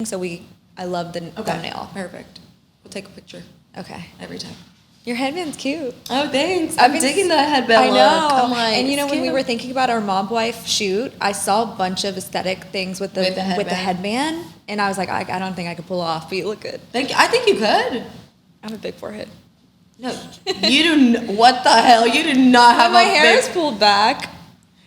So I love the thumbnail. Perfect. We'll take a picture. Okay. Every time. Your headband's cute. Oh, thanks. I'm digging the headband I know. look. I'm like, and when we were thinking about our Mob Wife shoot, I saw a bunch of aesthetic things with the headband. And I was like, I don't think I could pull off, but you look good. Thank you. I think you could. I have a big forehead. No, you do. What the hell? You do not have my hair is pulled back.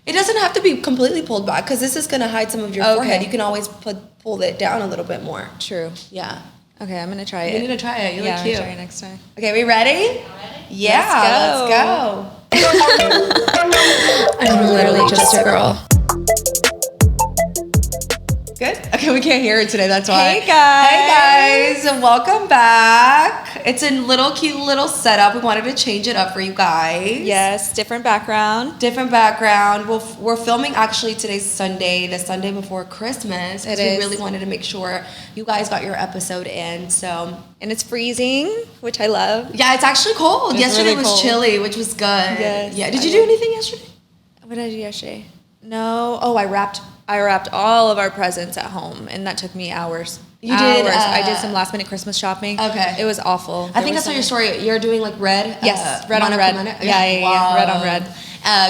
It doesn't have to be completely pulled back because this is going to hide some of your forehead. You can always pull it down a little bit more. True. Yeah. Okay, I'm going to try it. You need to try it. You look cute. I'll try it next time. Okay, we ready? Yeah, let's go. I'm literally just a girl. Good? Okay, we can't hear it today, that's why. Hey guys! Hey guys, welcome back. It's a cute little setup. We wanted to change it up for you guys. Yes, different background. We're filming actually today's Sunday, the Sunday before Christmas. We really wanted to make sure you guys got your episode in, so. And it's freezing, which I love. Yeah, it's actually cold. Yesterday really was chilly, which was good. Yes. Yeah. Did you do anything yesterday? What did I do yesterday? No. Oh, I wrapped all of our presents at home, and that took me hours. You did? I did some last minute Christmas shopping. Okay. It was awful. I think I saw your story. You're doing like red. Yes, red on red. Yeah, red on red.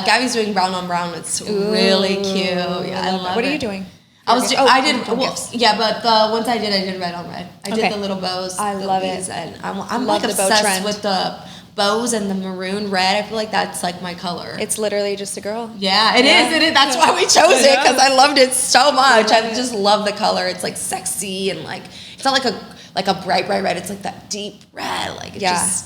Gabby's doing brown on brown. It's really cute. Yeah, I love it. What are you doing? But the ones I did red on red. I did the little bows. I love it. And I'm like obsessed with the bows and the maroon red. I feel like that's like my color. It's literally just a girl. Yeah, it is. That's why we chose it, because I loved it so much. I just love the color. It's like sexy and like it's not like a bright red. It's like that deep red. Like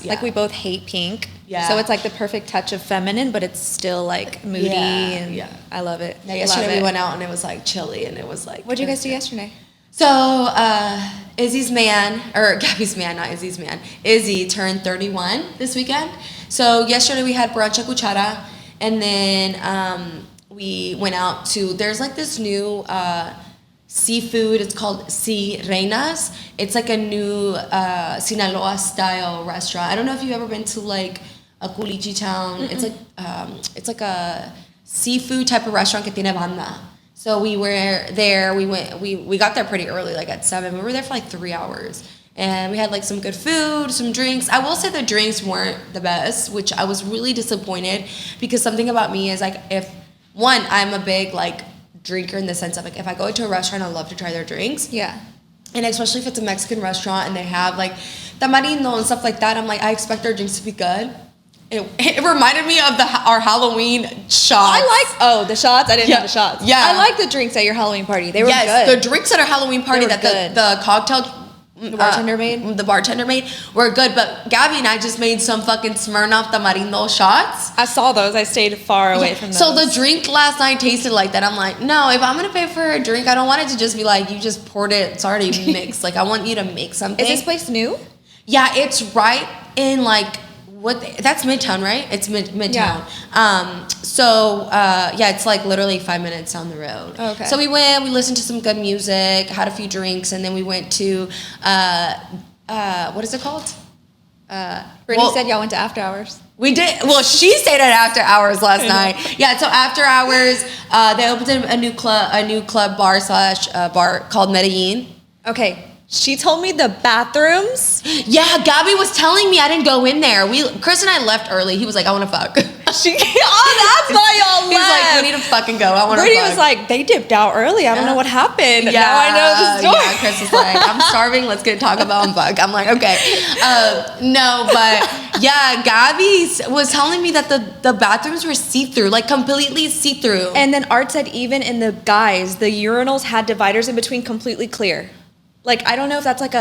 like we both hate pink. Yeah. So it's like the perfect touch of feminine, but it's still like moody and I love it. Yeah, yesterday we went out and it was like chilly and it was like. What did you guys do yesterday? So Gabby's man, not Izzy's man. Izzy turned 31 this weekend. So yesterday we had brunch at Cuchara, and then we went out to. There's like this new seafood. It's called Reinas. It's like a new Sinaloa style restaurant. I don't know if you've ever been to like a culichi town. Mm-mm. It's like a seafood type of restaurant que tiene banda. So we were there. We got there pretty early, like at 7. We were there for like 3 hours, and we had like some good food, some drinks. I will say the drinks weren't the best, which I was really disappointed, because something about me is like, I'm a big like drinker in the sense of like, if I go to a restaurant, I love to try their drinks. Yeah. And especially if it's a Mexican restaurant and they have like tamarindo and stuff like that, I'm like, I expect their drinks to be good. It reminded me of our Halloween shots. The shots? I didn't have the shots. Yeah. I like the drinks at your Halloween party. They were good. Yes, the drinks at our Halloween party that the cocktail... The bartender made? The bartender made were good, but Gabby and I just made some fucking Smirnoff Tamarindo shots. I saw those. I stayed far away from those. So the drink last night tasted like that. I'm like, no, if I'm going to pay for a drink, I don't want it to just be like, you just poured it, it's already mixed. Like, I want you to make something. Is this place new? Yeah, it's right in like... that's Midtown, right? It's Midtown. Yeah. It's like literally 5 minutes down the road. Okay. So we went, we listened to some good music, had a few drinks, and then we went to, what is it called? Brittany said y'all went to After Hours. We did. Well, she stayed at After Hours last night. Yeah, so After Hours, they opened a new club bar called Medellin. Okay. She told me the bathrooms. Yeah, Gabby was telling me. I didn't go in there. Chris and I left early. He was like, I want to fuck. That's why y'all left. He's like, we need to fucking go. I want to fuck. Brittany was like, they dipped out early. I don't know what happened. Yeah, now I know the story. Yeah, Chris was like, I'm starving. Let's get Taco Bell and fuck. I'm like, okay. No, but yeah, Gabby was telling me that the bathrooms were see-through, like completely see-through. And then Art said even in the guys, the urinals had dividers in between, completely clear. Like, I don't know if that's like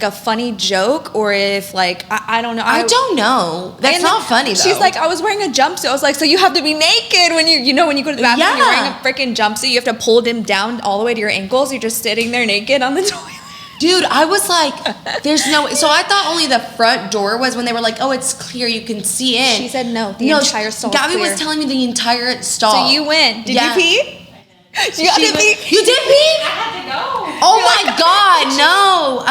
a funny joke or if like I don't know. I don't know. That's not funny though. She's like, I was wearing a jumpsuit. I was like, so you have to be naked when you go to the bathroom. Yeah. You're wearing a freaking jumpsuit. You have to pull them down all the way to your ankles. You're just sitting there naked on the toilet. Dude, I was like, there's no... So I thought only the front door was when they were like, oh, it's clear, you can see in. She said no, the entire stall Gabby clear. was telling me the entire stall. So you win. Did you pee? You did pee? You did pee? I had to go. Oh my God, no.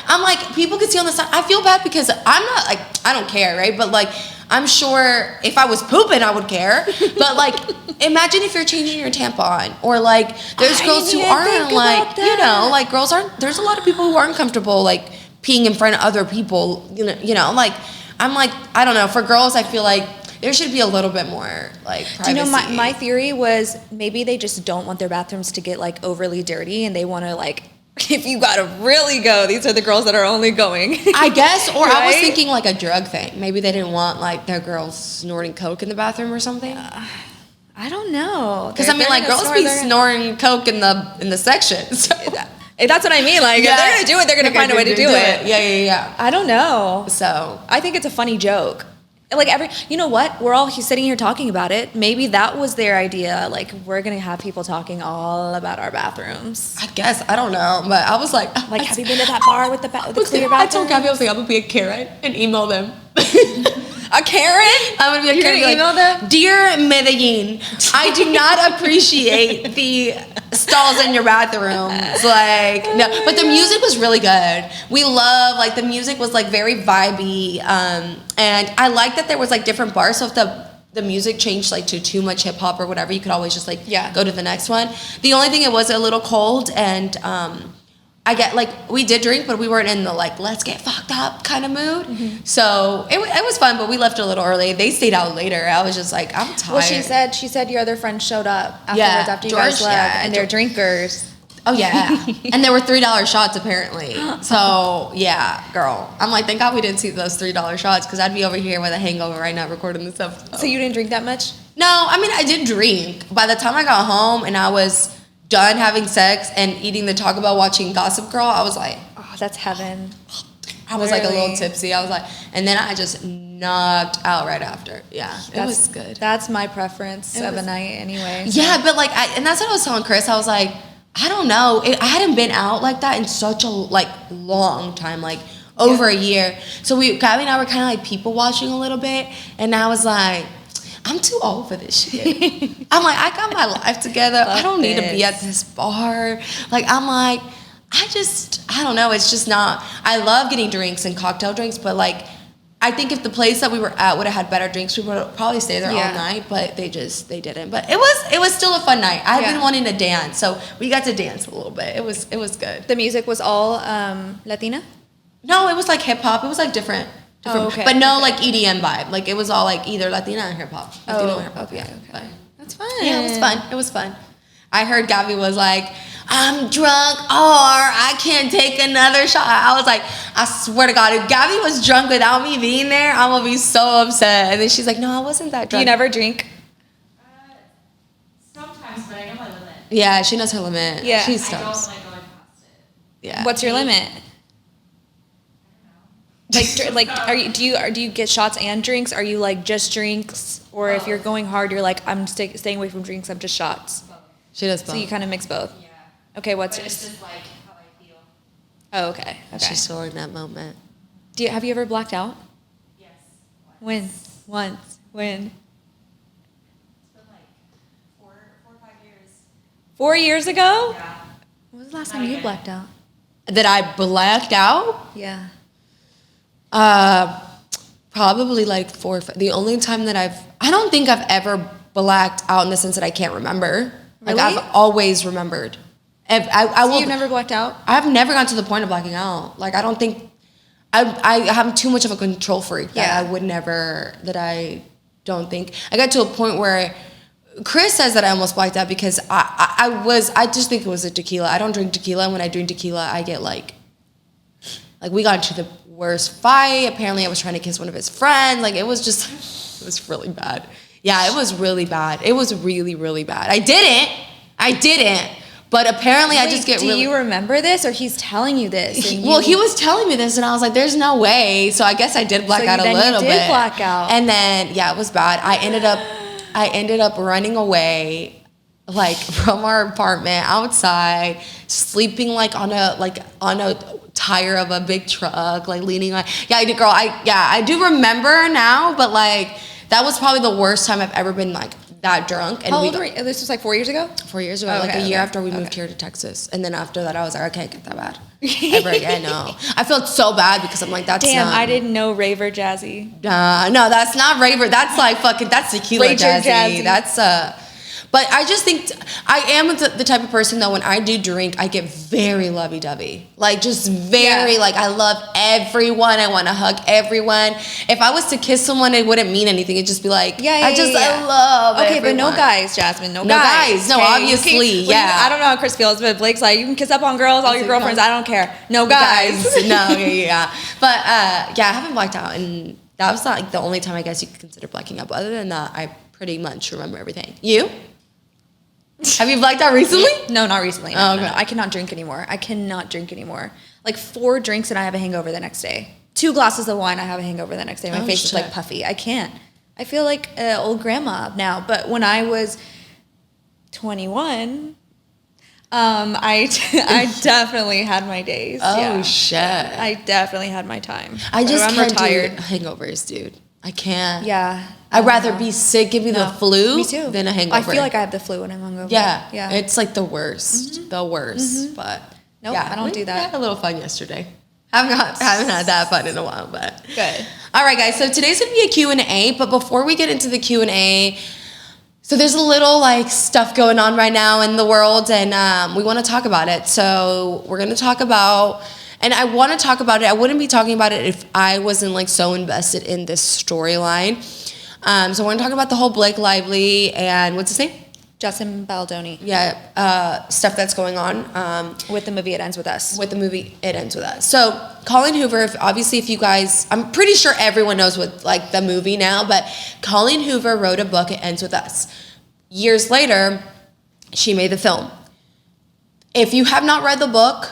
I'm like, people could see on the side. I feel bad because I'm not like, I don't care, right? But like, I'm sure if I was pooping, I would care. But like, imagine if you're changing your tampon, or like, there's girls who aren't like, you know, like girls aren't. There's a lot of people who aren't comfortable like peeing in front of other people. You know, like I'm like, I don't know. For girls, I feel like there should be a little bit more like privacy. Do you know, my theory was maybe they just don't want their bathrooms to get like overly dirty, and they want to like, if you gotta really go, these are the girls that are only going. I guess, or right? I was thinking like a drug thing. Maybe they didn't want like their girls snorting coke in the bathroom or something. I don't know. Because I mean, like girls be snoring coke in the section. So. That's what I mean. Like, if they're gonna do it, they're gonna find a way to do it. Yeah. I don't know. So I think it's a funny joke. Like you know what? We're all sitting here talking about it. Maybe that was their idea. Like, we're gonna have people talking all about our bathrooms. I guess, I don't know, but I was like, have you been to that bar with the clear bathroom? I told Gabby, I was like, I'm gonna be a Karen and email them. A Karen? I'm gonna be a Karen. You're gonna email them? Dear Medellin, I do not appreciate the stalls in your bathrooms. Like, no, but the music was really good. We love, like, the music was like very vibey, and I like that there was like different bars. So if the music changed like to too much hip hop or whatever, you could always just like go to the next one. The only thing, it was a little cold, and I get like, we did drink, but we weren't in the like, let's get fucked up kind of mood. Mm-hmm. So it was fun, but we left a little early. They stayed out later. I was just like, I'm tired. Well, she said your other friend showed up afterwards after you guys left, and they're drinkers. Oh yeah, and there were $3 shots apparently. So yeah, girl, I'm like, thank God we didn't see those $3 shots, because I'd be over here with a hangover right now recording this episode. So you didn't drink that much? No, I mean, I did drink. By the time I got home and I was done having sex and eating the Taco Bell, watching Gossip Girl, I was like, oh, that's heaven. I was like a little tipsy. I was like, and then I just knocked out right after. Yeah, it was good. That's my preference of a night anyway. So. Yeah, but like, and that's what I was telling Chris. I was like, I don't know. I hadn't been out like that in such a like long time, like over a year. So Gabby and I were kind of like people watching a little bit, and I was like, I'm too old for this shit. I'm like, I got my life together. I don't need to be at this bar. Like, I'm like, I don't know. It's just not. I love getting drinks and cocktail drinks, but like, I think if the place that we were at would have had better drinks, we would probably stay there all night. But they didn't. But it was still a fun night. I've been wanting to dance, so we got to dance a little bit. It was good. The music was all Latina? No, it was like hip hop. It was like different. Oh, okay. But no, like EDM vibe. Like it was all like either Latina or hip hop. Okay. But that's fun. Yeah, it was fun. I heard Gabby was like, I'm drunk or I can't take another shot. I was like, I swear to God, if Gabby was drunk without me being there, I'm gonna be so upset. And then she's like, no, I wasn't that drunk. Do you never drink? Sometimes, but I know my limit. Yeah, she knows her limit. Yeah. She I stops. don't like going past it. Yeah. What's your limit? Like, do you get shots and drinks? Are you like just drinks, or if you're going hard, you're like, I'm staying away from drinks, I'm just shots. She does both. So you kind of mix both. Yeah. Okay, what's But yours? it's just like how I feel. Oh, okay. She's still in that moment. Have you ever blacked out? Yes. When? Once. When? It's been like 4 or 5 years. 4 years ago? Yeah. When was the last time you blacked out? That I blacked out? Yeah. Probably like 4 or 5. The only time that I don't think I've ever blacked out in the sense that I can't remember. Really? Like I've always remembered. So you've never blacked out? I've never gotten to the point of blacking out. Like I don't think, I have too much of a control freak that I would never, that I don't think. I got to a point where Chris says that I almost blacked out because I just think it was a tequila. I don't drink tequila, and when I drink tequila, I get like we got into the worst fight. Apparently I was trying to kiss one of his friends. Like it was really bad. Yeah, it was really bad. It was really, really bad. I didn't. But apparently I just get do you remember this, or he's telling you this? He was telling me this, and I was like, there's no way. So I guess I did black out a little bit. You did black out. And then, it was bad. I ended up running away, like, from our apartment outside, sleeping, like, on a tire of a big truck, like, leaning on. Yeah, I did, girl. I do remember now, but, like, that was probably the worst time I've ever been, like, that drunk. And How old were you? This was like 4 years ago? 4 years ago, Oh, like okay, a year okay, after we moved okay. here to Texas. And then after that, I was like, I can't get that bad ever again. No, I felt so bad because I'm like, that's Damn, not. I didn't know Raver Jazzy. No, that's not raver. That's like fucking. That's tequila Rager jazzy. Jazzy. That's. But I just think I am the type of person that when I do drink, I get very lovey-dovey. Like, just very, like, I love everyone. I want to hug everyone. If I was to kiss someone, it wouldn't mean anything. It'd just be like, I love Okay, everyone. but no guys, Jasmine. No No guys. guys. No, okay? obviously, yeah. I don't know how Chris feels, but Blake's like, you can kiss up on girls, all your girlfriends. I don't care. No guys. No, yeah. But, I haven't blacked out. And that was not, like, the only time I guess you could consider blacking out. But other than that, I pretty much remember everything. You? Have you blacked out recently? No, not recently. No, Oh, okay. no. I cannot drink anymore. Like 4 drinks and I have a hangover the next day. 2 glasses of wine, I have a hangover the next day. My face is like puffy. I can't. I feel like old grandma now. But when I was 21, I definitely had my days. Oh, shit. I definitely had my time. I just I'm can't retired. do hangovers, dude. I can't. Yeah. I'd rather be sick, give me the flu, Me too. than a hangover. I feel like I have the flu when I'm hungover. yeah. Yeah. It's like the worst. The worst. But Nope, yeah, I don't do we that. had a little fun yesterday. Haven't had that fun in a while, but Good. All right, guys. So today's gonna be a Q&A, but before we get into the Q&A, so there's a little like stuff going on right now in the world, and we want to talk about it. So we're gonna talk about, and I want to talk about it. I wouldn't be talking about it if I wasn't like so invested in this storyline. So I want to talk about the whole Blake Lively and what's his name? Justin Baldoni. Yeah, stuff that's going on. With the movie It Ends With Us. With the movie It Ends With Us. So Colleen Hoover, if you guys, I'm pretty sure everyone knows what like the movie now, but Colleen Hoover wrote a book, It Ends With Us. Years later, she made the film. If you have not read the book,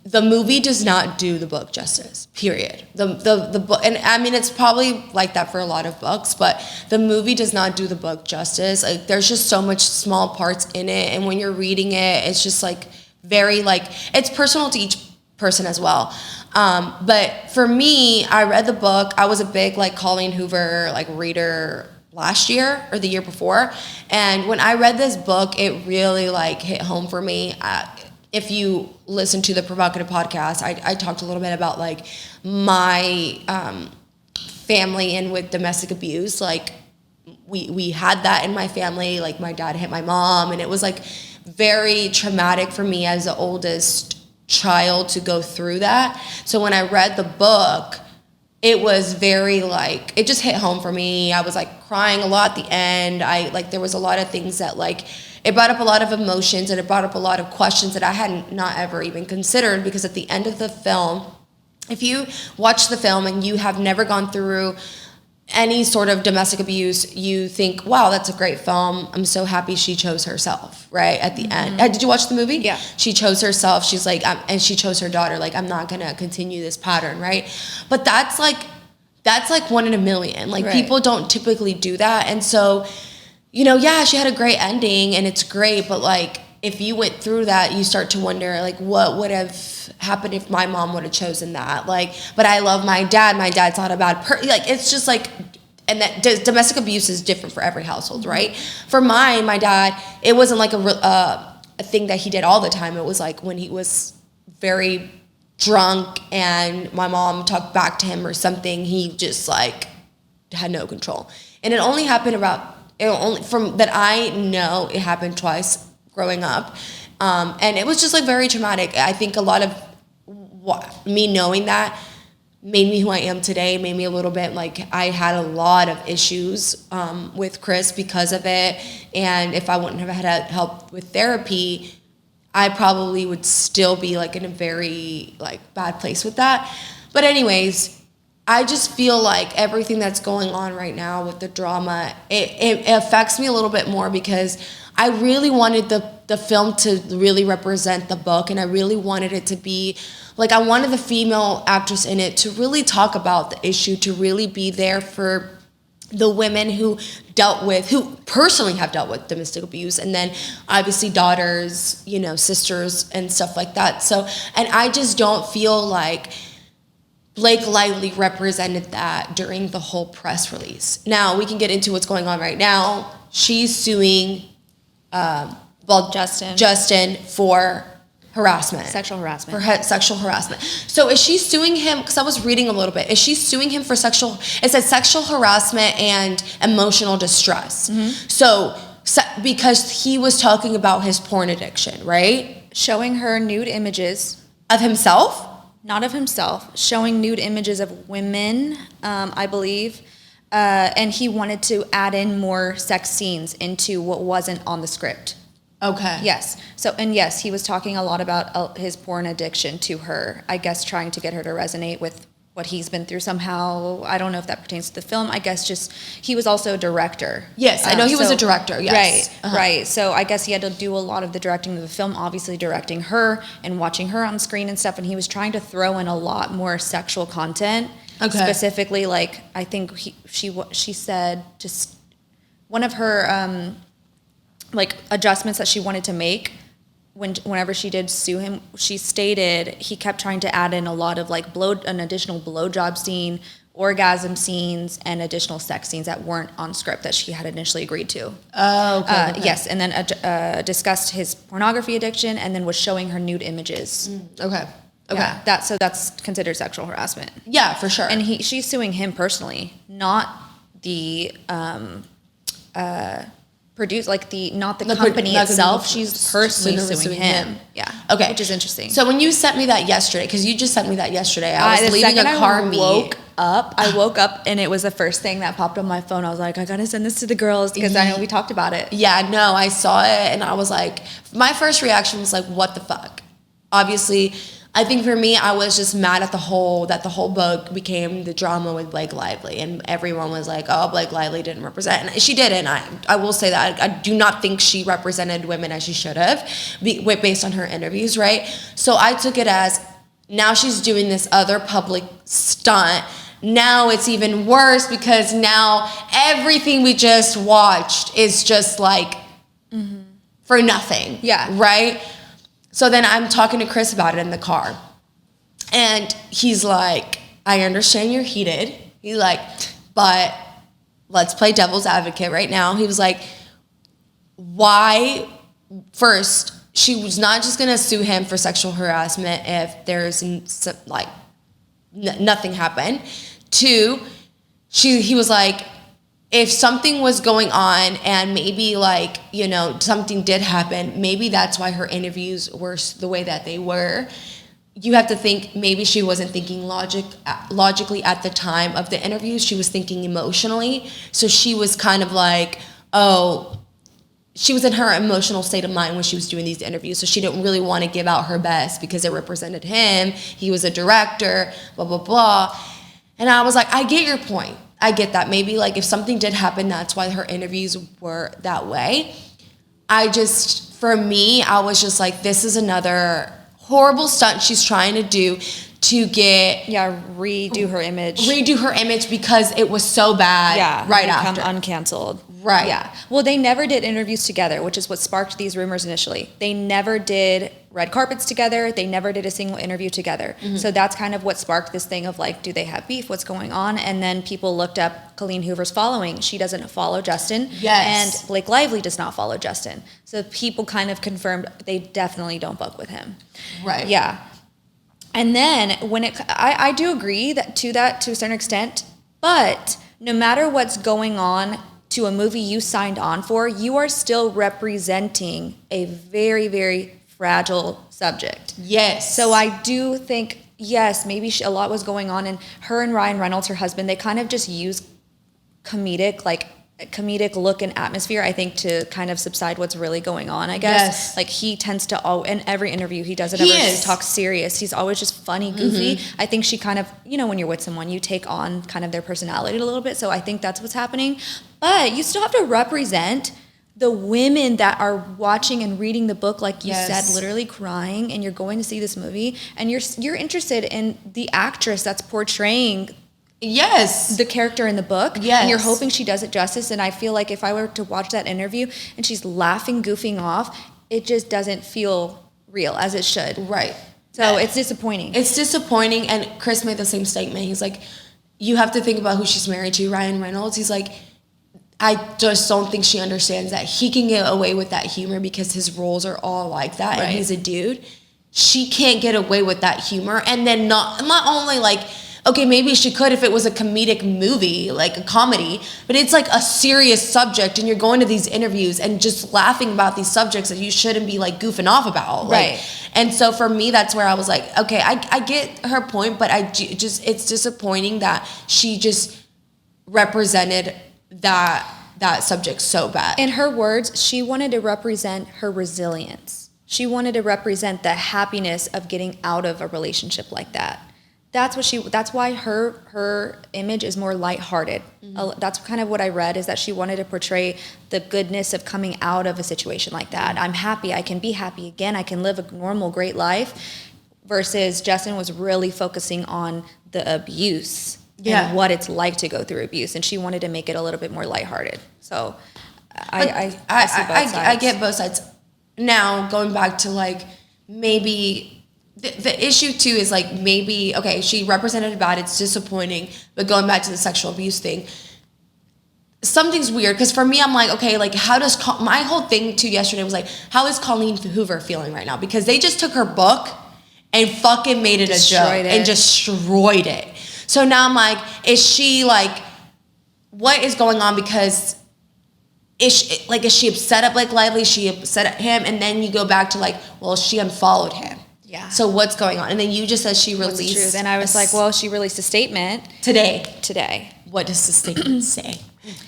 the movie does not do the book justice, period. The book, and I mean, it's probably like that for a lot of books, but the movie does not do the book justice. Like, there's just so much small parts in it, and when you're reading it, it's just like very like, it's personal to each person as well. But for me, I read the book. I was a big like Colleen Hoover like reader last year or the year before, and when I read this book, it really like hit home for me. If you listen to the Provocative podcast, I talked a little bit about like my family and with domestic abuse. Like we had that in my family. Like my dad hit my mom, and it was like very traumatic for me as the oldest child to go through that. So when I read the book, it was very like, it just hit home for me. I was like crying a lot at the end. There was a lot of things that like, it brought up a lot of emotions, and it brought up a lot of questions that I hadn't not ever even considered, because at the end of the film, if you watch the film and you have never gone through any sort of domestic abuse, you think, wow, that's a great film. I'm so happy she chose herself, right? At the end. Did you watch the movie? Yeah. She chose herself. She's like, and she chose her daughter. Like, I'm not going to continue this pattern, right? But that's like 1 in a million. Like, right. People don't typically do that. And so, you know, yeah, she had a great ending and it's great, but like, if you went through that, you start to wonder, like, what would have happened if my mom would have chosen that? Like, but I love my dad. My dad's not a bad person. Like, it's just like, and that domestic abuse is different for every household, right? For my dad, it wasn't like a thing that he did all the time. It was like when he was very drunk and my mom talked back to him or something, he just like had no control. And it only happened from that I know, it happened twice growing up. And it was just like very traumatic. I think a lot of me knowing that made me who I am today, made me a little bit like, I had a lot of issues with Chris because of it. And if I wouldn't have had help with therapy, I probably would still be like in a very like bad place with that. But anyways, I just feel like everything that's going on right now with the drama, it affects me a little bit more, because I really wanted the film to really represent the book, and I really wanted it to be like, I wanted the female actress in it to really talk about the issue, to really be there for the women who personally have dealt with domestic abuse, and then obviously daughters, you know, sisters and stuff like that. So, and I just don't feel like Blake Lively represented that during the whole press release. Now, we can get into what's going on right now. she's suing, Justin for harassment. Sexual harassment. For sexual harassment. So is she suing him, because I was reading a little bit, is she suing him for it says sexual harassment and emotional distress. So because he was talking about his porn addiction, right? Showing her nude images. Of himself? Not of himself. Showing nude images of women, I believe. And he wanted to add in more sex scenes into what wasn't on the script. Okay. Yes. So, and yes, he was talking a lot about his porn addiction to her, I guess trying to get her to resonate with what he's been through somehow. I don't know if that pertains to the film. I guess just, he was also a director. Yes, I know he was a director, yes. Right, right. So I guess he had to do a lot of the directing of the film, obviously directing her and watching her on screen and stuff, and he was trying to throw in a lot more sexual content. Okay. Specifically, like, I think she said just one of her, like, adjustments that she wanted to make whenever she did sue him, she stated he kept trying to add in a lot of like an additional blowjob scene, orgasm scenes, and additional sex scenes that weren't on script that she had initially agreed to. Oh, okay. Yes, and then discussed his pornography addiction, and then was showing her nude images. Okay. Yeah, that's considered sexual harassment. Yeah, for sure. And she's suing him personally, not the not the company itself. She's personally suing him. Yeah. Okay. Which is interesting. So when you sent me that yesterday, because you just sent me that yesterday, I was leaving a car meet. I woke up and it was the first thing that popped on my phone. I was like, I gotta send this to the girls because I know we talked about it. Yeah, no, I saw it and I was like, my first reaction was like, what the fuck? Obviously, I think for me, I was just mad at the whole book became the drama with Blake Lively, and everyone was like, "Oh, Blake Lively didn't represent," and she didn't. I will say that I do not think she represented women as she should have, based on her interviews, right? So I took it as now she's doing this other public stunt. Now it's even worse because now everything we just watched is just like for nothing. Yeah. Right. So then I'm talking to Chris about it in the car. And he's like, I understand you're heated. He's like, but let's play devil's advocate right now. He was like, why? First, she was not just going to sue him for sexual harassment if there's like nothing happened. Two, he was like, if something was going on and maybe like, you know, something did happen, maybe that's why her interviews were the way that they were. You have to think maybe she wasn't thinking logically at the time of the interviews. She was thinking emotionally. So she was kind of like, she was in her emotional state of mind when she was doing these interviews. So she didn't really want to give out her best because it represented him. He was a director, blah, blah, blah. And I was like, I get your point. I get that. Maybe like if something did happen, that's why her interviews were that way. For me, I was just like, this is another horrible stunt she's trying to do to get... Yeah, redo her image. Because it was so bad right after. Uncanceled. Right. Yeah. Well, they never did interviews together, which is what sparked these rumors initially. They never did red carpets together. They never did a single interview together. Mm-hmm. So that's kind of what sparked this thing of like, do they have beef? What's going on? And then people looked up Colleen Hoover's following. She doesn't follow Justin. Yes. And Blake Lively does not follow Justin. So people kind of confirmed they definitely don't fuck with him. Right. Yeah. And then I do agree to a certain extent, but no matter what's going on to a movie you signed on for, you are still representing a very, very fragile subject. Yes. So I do think, yes, maybe a lot was going on, and her and Ryan Reynolds, her husband, they kind of just use comedic look and atmosphere, I think, to kind of subside what's really going on, I guess. Yes. Like, he tends to, in every interview, he doesn't ever talk serious. He's always just funny, goofy. Mm-hmm. I think she kind of, when you're with someone, you take on kind of their personality a little bit. So I think that's what's happening. But you still have to represent the women that are watching and reading the book, like you said, literally crying, and you're going to see this movie, and you're interested in the actress that's portraying the character in the book. Yes. And you're hoping she does it justice. And I feel like if I were to watch that interview and she's laughing, goofing off, it just doesn't feel real as it should. Right. So it's disappointing. It's disappointing. And Chris made the same statement. He's like, you have to think about who she's married to, Ryan Reynolds. He's like, I just don't think she understands that he can get away with that humor because his roles are all like that, and he's a dude. She can't get away with that humor, and then not only like, okay, maybe she could if it was a comedic movie, like a comedy, but it's like a serious subject, and you're going to these interviews and just laughing about these subjects that you shouldn't be like goofing off about, right? And so for me, that's where I was like, okay, I get her point, but it's disappointing that she just represented that subject so bad. In her words, she wanted to represent her resilience. She wanted to represent the happiness of getting out of a relationship like that. That's why her image is more lighthearted. Mm-hmm. That's kind of what I read, is that she wanted to portray the goodness of coming out of a situation like that. I'm happy, I can be happy again, I can live a normal, great life, versus Justin was really focusing on the abuse. And what it's like to go through abuse, and she wanted to make it a little bit more lighthearted. So I see both sides. I get both sides. Now going back to like, maybe the issue too is like, maybe, okay, she represented bad, it's disappointing, but going back to the sexual abuse thing, something's weird, because for me, I'm like, okay, like how does my whole thing too yesterday was like, how is Colleen Hoover feeling right now? Because they just took her book and fucking made it a joke and destroyed it. So now I'm like, is she like, what is going on? Because is she upset at Blake Lively? Is she upset at him? And then you go back to like, well, she unfollowed him. Yeah. So what's going on? And then you just said she released. What's the truth? And I was like, well, she released a statement. Today. What does the statement say?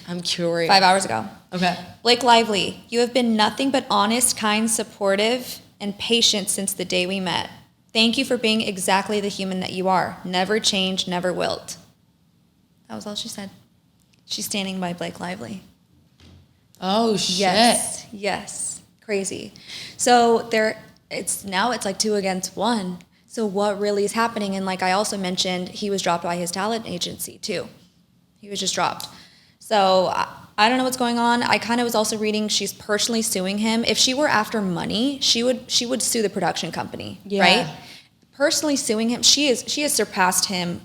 I'm curious. 5 hours ago. Okay. Blake Lively, you have been nothing but honest, kind, supportive, and patient since the day we met. Thank you for being exactly the human that you are. Never change, never wilt. That was all she said. She's standing by Blake Lively. Oh, shit. Yes. Crazy. So it's like 2 against 1. So what really is happening? And like I also mentioned, he was dropped by his talent agency too. He was just dropped. So I don't know what's going on. I kind of was also reading she's personally suing him. If she were after money, she would sue the production company, right? Personally suing him, she has surpassed him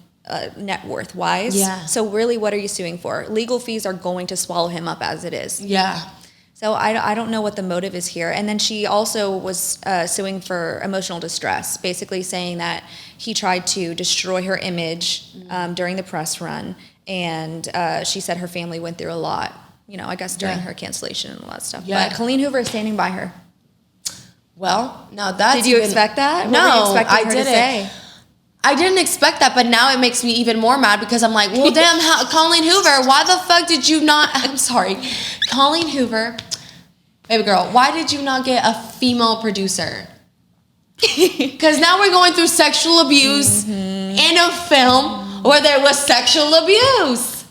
net worth wise. Yeah. So really, what are you suing for? Legal fees are going to swallow him up as it is. Yeah. So I don't know what the motive is here. And then she also was suing for emotional distress, basically saying that he tried to destroy her image during the press run. And she said her family went through a lot, I guess during her cancellation and all that stuff. Yeah. But Colleen Hoover is standing by her. Well, now that's... Did you expect that? No, I didn't. I didn't expect that, but now it makes me even more mad because I'm like, well, damn, Colleen Hoover, why the fuck did you not... I'm sorry. Colleen Hoover, baby girl, why did you not get a female producer? Because now we're going through sexual abuse in a film where there was sexual abuse.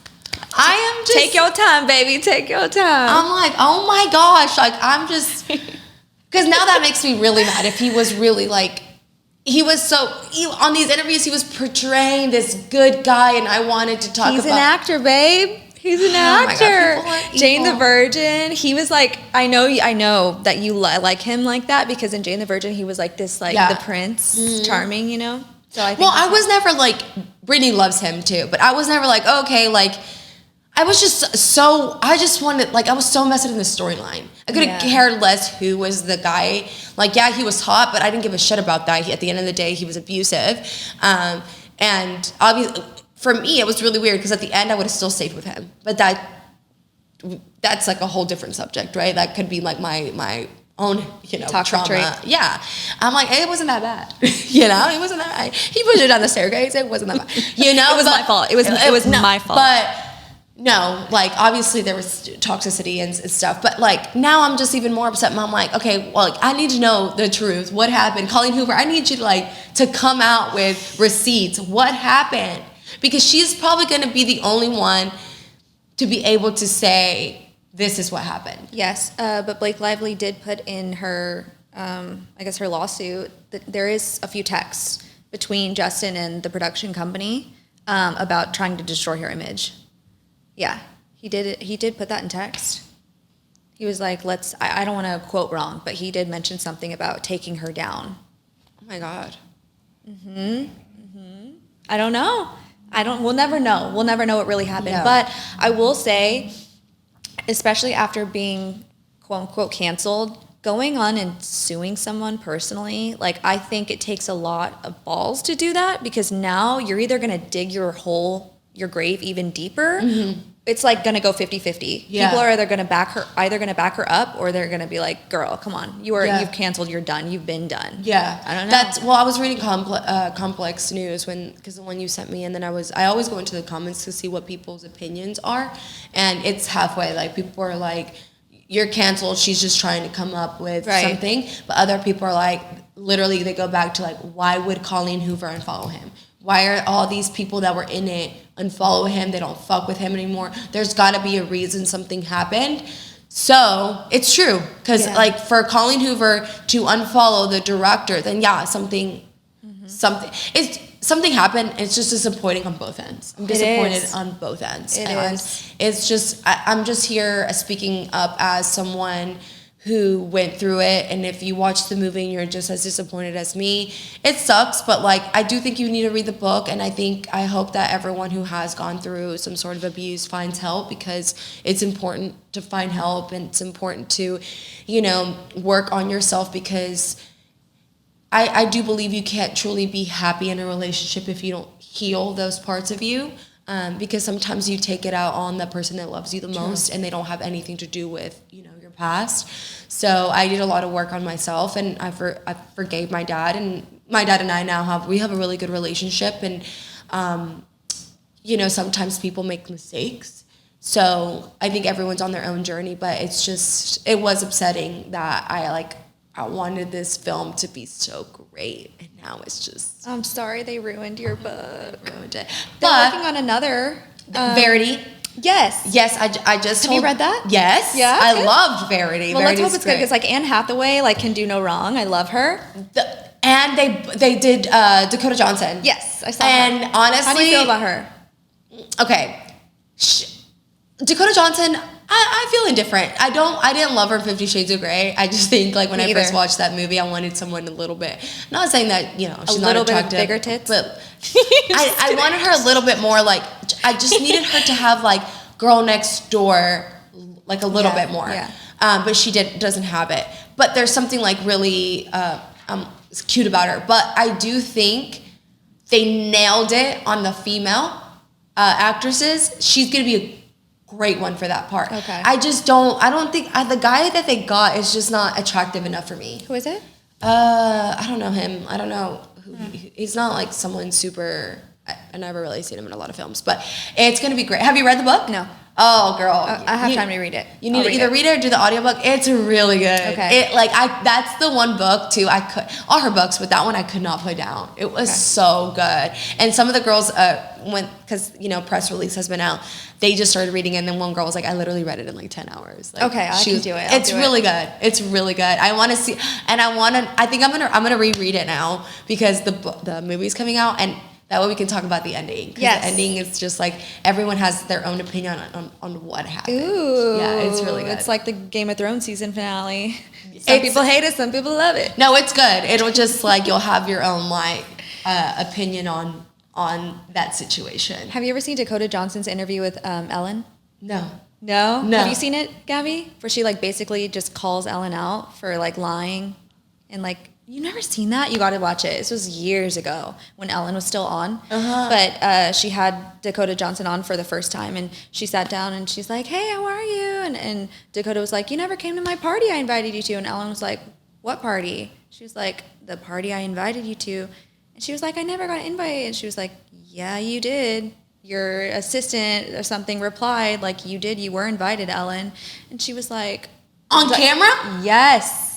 I am just... Take your time, baby. Take your time. I'm like, oh my gosh. Like, I'm just... Because now that makes me really mad if he was really like... on these interviews, he was portraying this good guy, and I wanted to talk about... He's an actor, babe. He's an actor. God, Jane the Virgin. He was like, I know that you like him like that, because in Jane the Virgin, he was like this, like the prince, charming, So I think I was never like, Brittany loves him too, but I was never like, okay, like, I was just so, I just wanted, like, I was so invested in the storyline. I could have cared less who was the guy. Like, yeah, he was hot, but I didn't give a shit about that. At the end of the day, he was abusive. And obviously, for me, it was really weird because at the end, I would have still stayed with him. But that's like a whole different subject, right? That could be like my own, trauma. Trait. Yeah. I'm like, hey, it wasn't that bad. It wasn't that bad. He pushed her down the staircase. It wasn't that bad. It was my fault. It was my fault. But no, like, obviously there was toxicity and stuff, but like, now I'm just even more upset. And I'm like, okay, well, like, I need to know the truth. What happened? Colleen Hoover, I need you to come out with receipts. What happened? Because she's probably going to be the only one to be able to say, this is what happened. Yes, but Blake Lively did put in her, her lawsuit, that there is a few texts between Justin and the production company about trying to destroy her image. Yeah, he did. He did put that in text. He was like, I don't want to quote wrong, but he did mention something about taking her down. Oh my God. I don't know. We'll never know. We'll never know what really happened. No. But I will say, especially after being quote unquote canceled, going on and suing someone personally, like I think it takes a lot of balls to do that, because now you're either going to dig your grave even deeper. Mm-hmm. It's like going to go 50-50. Yeah. People are either going to back her up, or they're going to be like, girl, come on. You've canceled. You're done. You've been done. Yeah. I don't know. I was reading Complex News because the one you sent me, and then I always go into the comments to see what people's opinions are. And it's halfway. Like, people are like, you're canceled. She's just trying to come up with something. But other people are like, literally, they go back to like, why would Colleen Hoover unfollow him? Why are all these people that were in it unfollow him? They don't fuck with him anymore. There's got to be a reason something happened. So it's true. Because like for Colleen Hoover to unfollow the director, then something happened. It's just disappointing on both ends. I'm disappointed on both ends. It's just, I'm just here speaking up as someone who went through it. And if you watch the movie and you're just as disappointed as me, it sucks. But like, I do think you need to read the book. And I hope that everyone who has gone through some sort of abuse finds help, because it's important to find help, and it's important to, work on yourself, because I do believe you can't truly be happy in a relationship if you don't heal those parts of you. Because sometimes you take it out on the person that loves you the most, and they don't have anything to do with, your past. So I did a lot of work on myself, and I forgave my dad, and my dad and I now have a really good relationship. And, sometimes people make mistakes. So I think everyone's on their own journey, but it was upsetting that I wanted this film to be so great, and now it's just... I'm sorry they ruined your book. Ruined it. They're working on another... Verity. Yes. Yes, I just Have you read that? Yes. Yeah. I loved Verity. Well, let's hope it's good, because like Anne Hathaway can do no wrong. I love her. And they did Dakota Johnson. Yes, I saw her. And honestly... How do you feel about her? Okay. Dakota Johnson... I feel indifferent. I didn't love her 50 Shades of Grey. I just think when I first watched that movie, I wanted someone a little bit, not saying that, she's not attractive. A little bit bigger tits? But I wanted her a little bit more I just needed her to have Girl Next Door, a little bit more. Yeah. But she doesn't have it. But there's something really cute about her. But I do think they nailed it on the female actresses. She's going to be a great one for that part. Okay. I don't think the guy that they got is just not attractive enough for me. Who is it? I don't know him. I don't know who he's not someone super. I never really seen him in a lot of films, but it's gonna be great. Have you read the book? No. Oh, girl. I have time to read it. You need to either read it or do the audiobook. It's really good. Okay. That's the one book too. All her books, but that one I could not put down. It was so good. And some of the girls because press release has been out, they just started reading it, and then one girl was like, I literally read it in 10 hours. Okay, I can do it. It's really good. It's really good. I want to see, and I think I'm gonna reread it now, because the movie's coming out, and that way we can talk about the ending. Yes. The ending is just everyone has their own opinion on what happened. Ooh. Yeah, it's really good. It's like the Game of Thrones season finale. Some people hate it, some people love it. No, it's good. It'll just you'll have your own opinion on that situation. Have you ever seen Dakota Johnson's interview with Ellen? No. No? Have you seen it, Gabby? Where she basically just calls Ellen out for lying and you've never seen that? You got to watch it. This was years ago when Ellen was still on. Uh-huh. But she had Dakota Johnson on for the first time, and she sat down and she's like, hey, how are you? And Dakota was like, you never came to my party I invited you to. And Ellen was like, what party? She was like, the party I invited you to. And she was like, I never got an invite. And she was like, yeah, you did. Your assistant or something replied, you did. You were invited, Ellen. And she was like... On camera? Yes.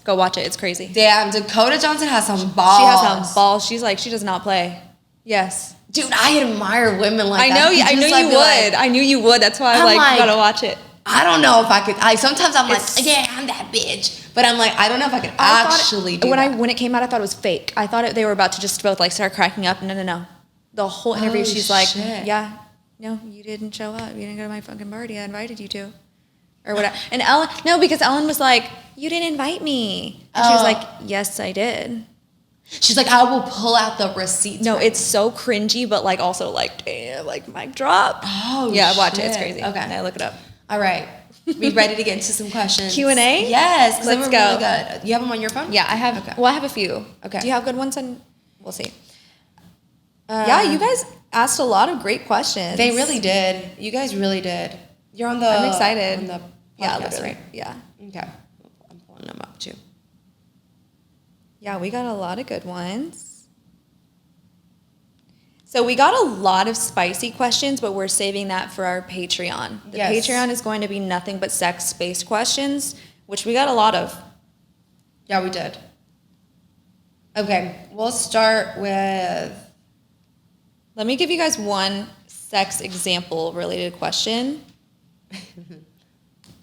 Go watch it. It's crazy. Damn, Dakota Johnson has some balls. She has some balls. She's she does not play. Yes. Dude, I admire women like that. I know you would. I knew you would. That's why I'm you gotta watch it. I don't know if I could. Sometimes I'm yeah, I'm that bitch. But I'm I don't know if I could actually do that. When it came out, I thought it was fake. I thought they were about to just both start cracking up. No. The whole interview, she's shit. yeah, no, you didn't show up. You didn't go to my fucking party I invited you to. Or whatever. And because Ellen was like, you didn't invite me. And she was like, yes, I did. She's like, I will pull out the receipts. No, it's so cringy, but like also like, damn, like mic drop. Oh, yeah, watch shit. it. It's crazy. Okay. Yeah, look it up. All right. We ready to get into some questions? Q&A? Yes. Let's go. Really good. You have them on your phone? Yeah, I have. Okay. Well, I have a few. Okay. Do you have good ones? We'll see. Yeah, you guys asked a lot of great questions. They really did. You guys really did. You're on the. I'm excited. On the podcast, yeah, literally. right? Yeah. Okay. I'm pulling them up too. Yeah, we got a lot of good ones. So we got a lot of spicy questions, but we're saving that for our Patreon. The Patreon is going to be nothing but sex-based questions, which we got a lot of. Yeah, we did. Okay, we'll start with... Let me give you guys one sex example related question.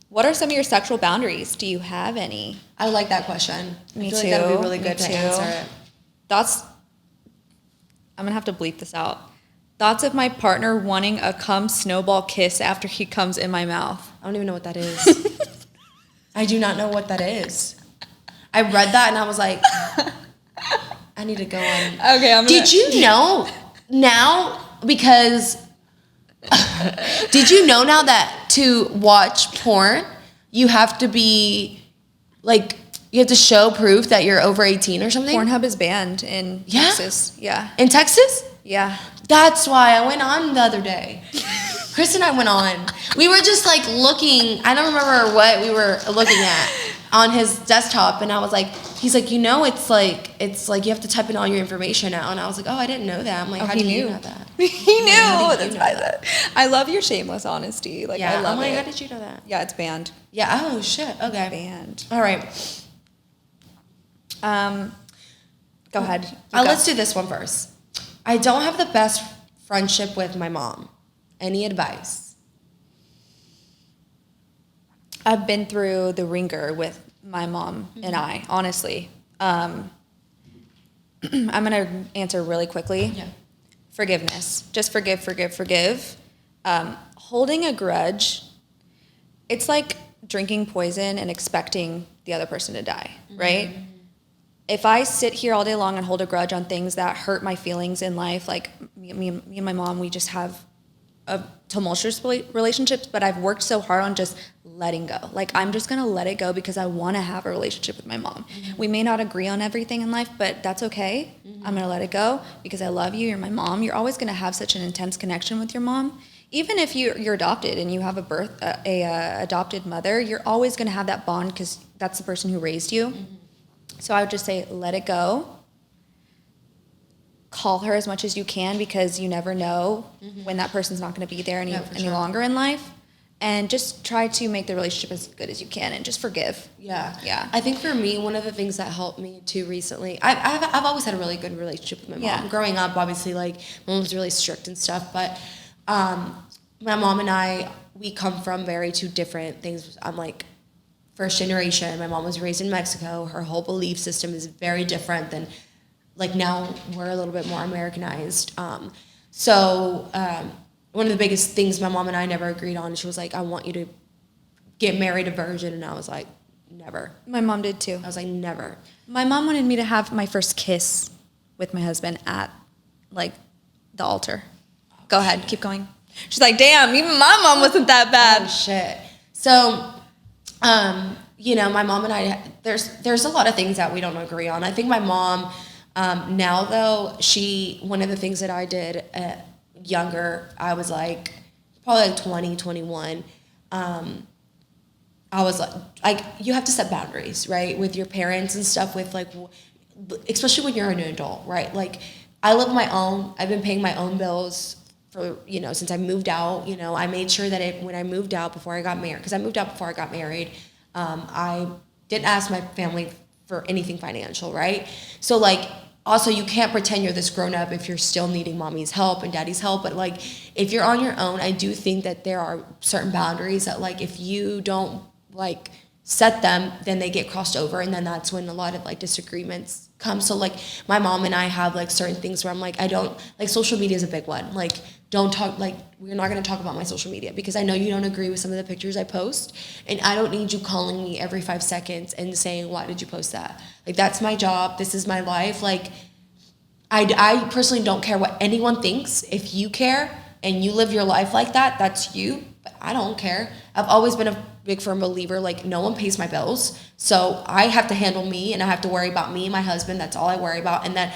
What are some of your sexual boundaries? Do you have any? I like that question. Me I feel too. like that would be really good Me to too. answer it. Thoughts? I'm going to have to bleep this out. Thoughts of my partner wanting a cum snowball kiss after he comes in my mouth. I don't even know what that is. I do not know what that is. I read that and I was like, I need to go on. Okay, Did you know now, because did you know now that to watch porn, you have to be, like, you have to show proof that you're over 18 or something? Pornhub is banned in Texas. Yeah. In Texas? Yeah. That's why I went on the other day. Chris and I went on. We were just like looking, I don't remember what we were looking at on his desktop, and I was like, he's like, it's like you have to type in all your information out. And I was like, oh, I didn't know that. I'm like, how do you know that? He knew. How did you That's know why that? I love your shameless honesty. Like, I love I'm like, it. how did you know that? Yeah, it's banned. Yeah, oh shit, okay. Banned. All right. Go ahead. Let's do this one first. I don't have the best friendship with my mom. Any advice? I've been through the ringer with my mom and I, honestly. I'm going to answer really quickly. Yeah. Forgiveness. Just forgive. Holding a grudge, it's like drinking poison and expecting the other person to die, right? If I sit here all day long and hold a grudge on things that hurt my feelings in life, like me and my mom, we just have a tumultuous relationships, but I've worked so hard on just letting go. Like, I'm just going to let it go because I want to have a relationship with my mom. We may not agree on everything in life, but that's okay. I'm going to let it go because I love you. You're my mom. You're always going to have such an intense connection with your mom. Even if you're adopted and you have a adopted mother, you're always going to have that bond because that's the person who raised you. So I would just say, let it go. Call her as much as you can because you never know when that person's not going to be there any longer in life. And just try to make the relationship as good as you can and just forgive. Yeah. Yeah. I think for me, one of the things that helped me too recently, I've always had a really good relationship with my mom. Yeah. Growing up, obviously, like, my mom was really strict and stuff, but my mom and I, we come from very two different things. I'm like first generation. My mom was raised in Mexico. Her whole belief system is very different than, like, now we're a little bit more Americanized. So one of the biggest things my mom and I never agreed on, she was like, I want you to get married a virgin. And I was like, never. My mom did too. I was like, never. My mom wanted me to have my first kiss with my husband at, like, the altar. Go ahead, keep going. She's like, damn, even my mom wasn't that bad. Oh, shit. So, my mom and I, there's a lot of things that we don't agree on. I think my mom, now though, one of the things that I did younger, I was like, probably like 20, 21, I was like, you have to set boundaries, right? With your parents and stuff, with like, especially when you're an adult, right? Like, I live my own, I've been paying my own bills for, since I moved out. I made sure that when I moved out before I got married, because I moved out before I got married, I didn't ask my family for anything financial, right? So, like, also, you can't pretend you're this grown up if you're still needing mommy's help and daddy's help. But, like, if you're on your own, I do think that there are certain boundaries that, like, if you don't, like, set them, then they get crossed over. And then that's when a lot of, like, disagreements comes to like my mom and I have like certain things where I'm like, I don't like social media is a big one. Like don't talk, like we're not going to talk about my social media because I know you don't agree with some of the pictures I post, and I don't need you calling me every 5 seconds and saying, why did you post that? Like that's my job. This is my life. Like I personally don't care what anyone thinks. If you care and you live your life like that, that's you. But I don't care. I've always been a big firm believer, like no one pays my bills. So I have to handle me and I have to worry about me and my husband. That's all I worry about. And then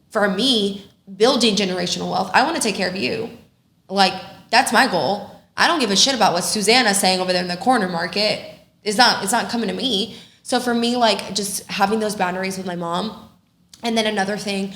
for me, building generational wealth, I want to take care of you. Like that's my goal. I don't give a shit about what Susanna's saying over there in the corner market. It's not coming to me. So for me, like just having those boundaries with my mom. And then another thing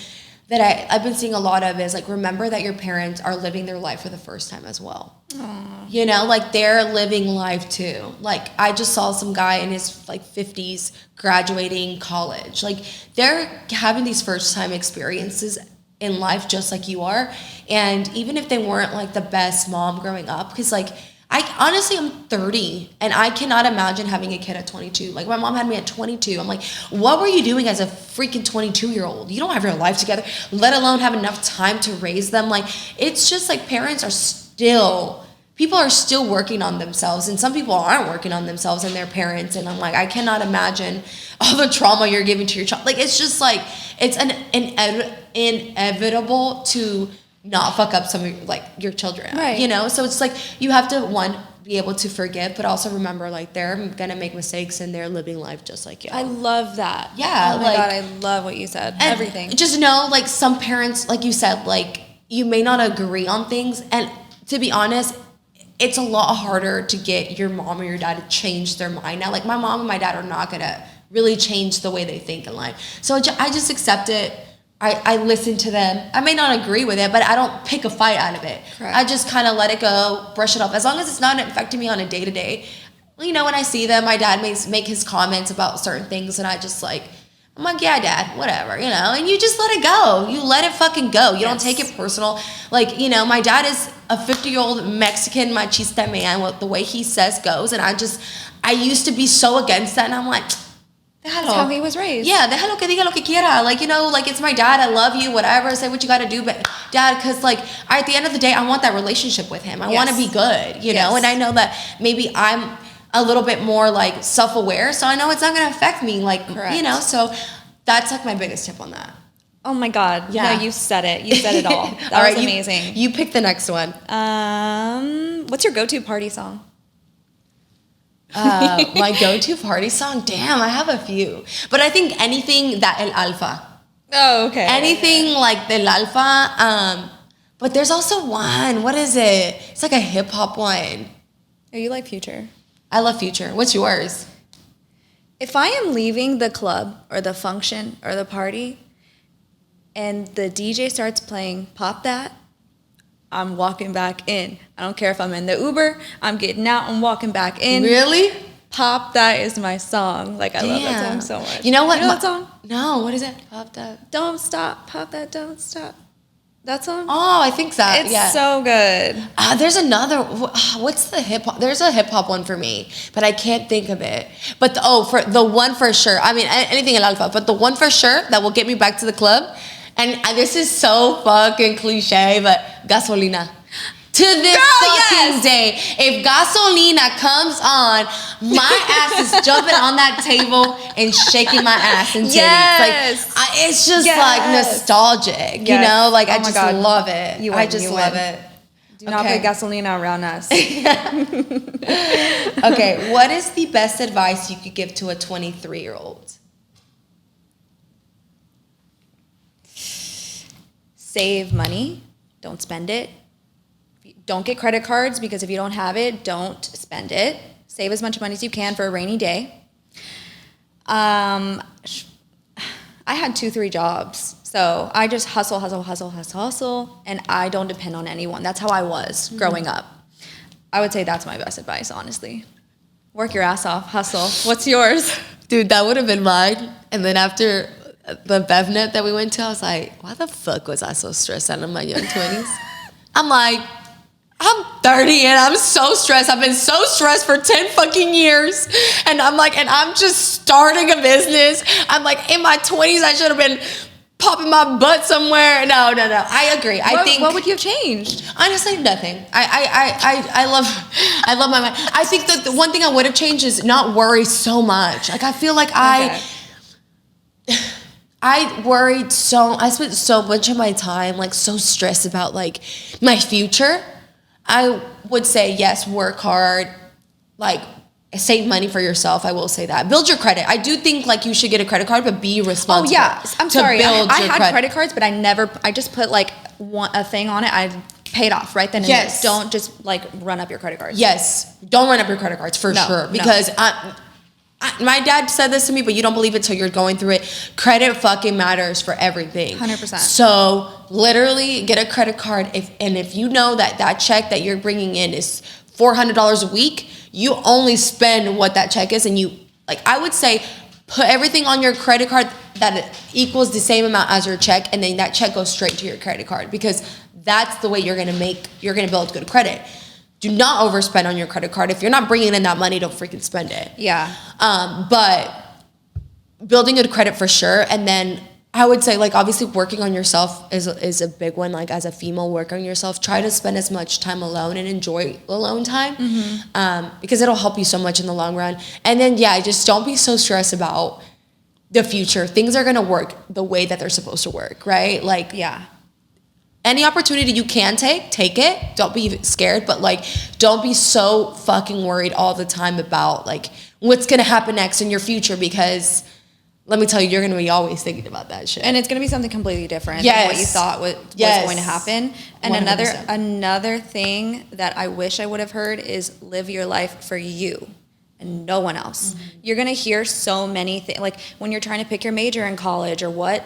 that I've been seeing a lot of is like, remember that your parents are living their life for the first time as well. Aww. You know, like they're living life too. Like I just saw some guy in his like 50s graduating college. Like they're having these first time experiences in life just like you are. And even if they weren't like the best mom growing up, because like I honestly am 30 and I cannot imagine having a kid at 22. Like my mom had me at 22. I'm like, what were you doing as a freaking 22-year-old? You don't have your life together, let alone have enough time to raise them. Like it's just like people are still working on themselves, and some people aren't working on themselves and their parents. And I'm like, I cannot imagine all the trauma you're giving to your child. Like it's just like it's inevitable to not fuck up some of your, like your children, right? You know, so it's like you have to be able to forgive, but also remember like they're gonna make mistakes and they're living life just like you. I love that. Yeah, oh my god, I love what you said. Everything. Just know, like some parents, like you said, like you may not agree on things, and to be honest, it's a lot harder to get your mom or your dad to change their mind now. Like my mom and my dad are not gonna really change the way they think in life, so I just accept it. I listen to them. I may not agree with it, but I don't pick a fight out of it. Correct. I just kind of let it go, brush it off. As long as it's not affecting me on a day-to-day. You know, when I see them, my dad may make his comments about certain things, and I'm like, yeah, dad, whatever, you know, and you just let it go. You let it fucking go. You don't take it personal. Like, you know, my dad is a 50-year-old Mexican machista man. What the way he says goes, and I used to be so against that, and I'm like, that's how he was raised. Yeah, déjalo que diga lo que quiera. Like, you know, like it's my dad. I love you, whatever. Say what you got to do. But dad, because like at the end of the day, I want that relationship with him. I want to be good, you know? And I know that maybe I'm a little bit more like self-aware. So I know it's not going to affect me. Like, correct. You know, so that's like my biggest tip on that. Oh my God. Yeah. No, you said it. You said it all. That all was right, amazing. You pick the next one. What's your go-to party song? My go-to party song? Damn, I have a few. But I think anything that El Alfa. Oh, okay. Anything like El Alfa. But there's also one. What is it? It's like a hip-hop one. Oh, you like Future? I love Future. What's yours? If I am leaving the club or the function or the party and the DJ starts playing Pop That, I'm walking back in. I don't care if I'm in the Uber. I'm getting out and walking back in. Really? Pop That is my song. Like, I love that song so much. You know what? You know that song? No, what is it? Pop That. Don't stop. Pop that, don't stop. That song? Oh, I think so. It's so good. There's another. What's the hip hop? There's a hip hop one for me, but I can't think of it. But for the one for sure. I mean, anything El Alfa, but the one for sure that will get me back to the club. And this is so fucking cliche, but Gasolina. To this fucking day, if Gasolina comes on, my ass is jumping on that table and shaking my ass and titties. Yes. Like, it's just like nostalgic, you know? Like, I just love it. I just love it. Do not put Gasolina around us. Okay, what is the best advice you could give to a 23-year-old? Save money. Don't spend it. Don't get credit cards, because if you don't have it, don't spend it. Save as much money as you can for a rainy day. I had 2-3 jobs. So I just hustle, and I don't depend on anyone. That's how I was growing up. I would say that's my best advice, honestly. Work your ass off, hustle. What's yours? Dude, that would have been mine. And then after the BevNet that we went to, I was like, why the fuck was I so stressed out in my young 20s? I'm like, I'm 30 and I'm so stressed. I've been so stressed for 10 fucking years. And I'm like, and I'm just starting a business. I'm like, in my 20s, I should have been popping my butt somewhere. No. I agree. I think. What would you have changed? Honestly, nothing. I love my mind. I think that the one thing I would have changed is not worry so much. Like, I feel like I spent so much of my time like so stressed about like my future. I would say yes, work hard, like save money for yourself. I will say that. Build your credit. I do think like you should get a credit card, but be responsible. Oh yeah, I'm sorry. I had credit cards, but I just put like a thing on it. I paid off right then and there. Don't just like run up your credit cards. Yes, don't run up your credit cards for sure. Because my dad said this to me, but you don't believe it till you're going through it. Credit fucking matters for everything. 100%. So literally get a credit card. If you know that check that you're bringing in is $400 a week, you only spend what that check is. And you, like, I would say put everything on your credit card that equals the same amount as your check. And then that check goes straight to your credit card, because that's the way you're going to build good credit. Do not overspend on your credit card. If you're not bringing in that money, don't freaking spend it. Yeah. But building good credit for sure. And then I would say, like, obviously working on yourself is a big one. Like, as a female, work on yourself. Try to spend as much time alone and enjoy alone time, because it'll help you so much in the long run. And then, yeah, just don't be so stressed about the future. Things are going to work the way that they're supposed to work, right? Like, yeah. Any opportunity you can take it. Don't be scared, but like, don't be so fucking worried all the time about like what's gonna happen next in your future, because let me tell you, you're gonna be always thinking about that shit. And it's gonna be something completely different than what you thought was going to happen. And 100%. another thing that I wish I would have heard is live your life for you and no one else. You're gonna hear so many things, like when you're trying to pick your major in college or what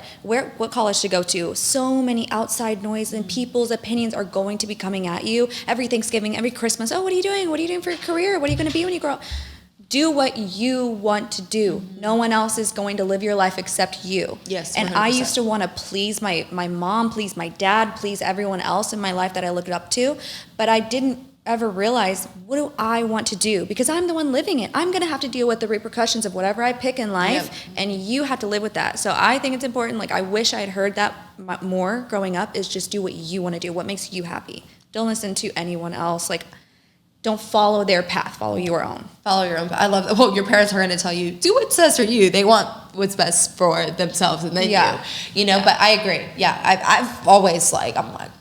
college to go to. So many outside noise and people's opinions are going to be coming at you every Thanksgiving, every Christmas. Oh, what are you doing? What are you doing for your career? What are you gonna be when you grow up? Do what you want to do. No one else is going to live your life except you. Yes, 100%. And I used to want to please my mom, please my dad, please everyone else in my life that I looked up to, but I didn't ever realize, what do I want to do? Because I'm the one living it. I'm going to have to deal with the repercussions of whatever I pick in life, and you have to live with that. So I think it's important. Like, I wish I had heard that more growing up, is just do what you want to do, what makes you happy. Don't listen to anyone else. Like, don't follow their path, follow your own. Follow your own path. I love that. Well, your parents are going to tell you, do what's best for you. They want what's best for themselves, and then you know, but I agree. Yeah, I've always like, I'm like,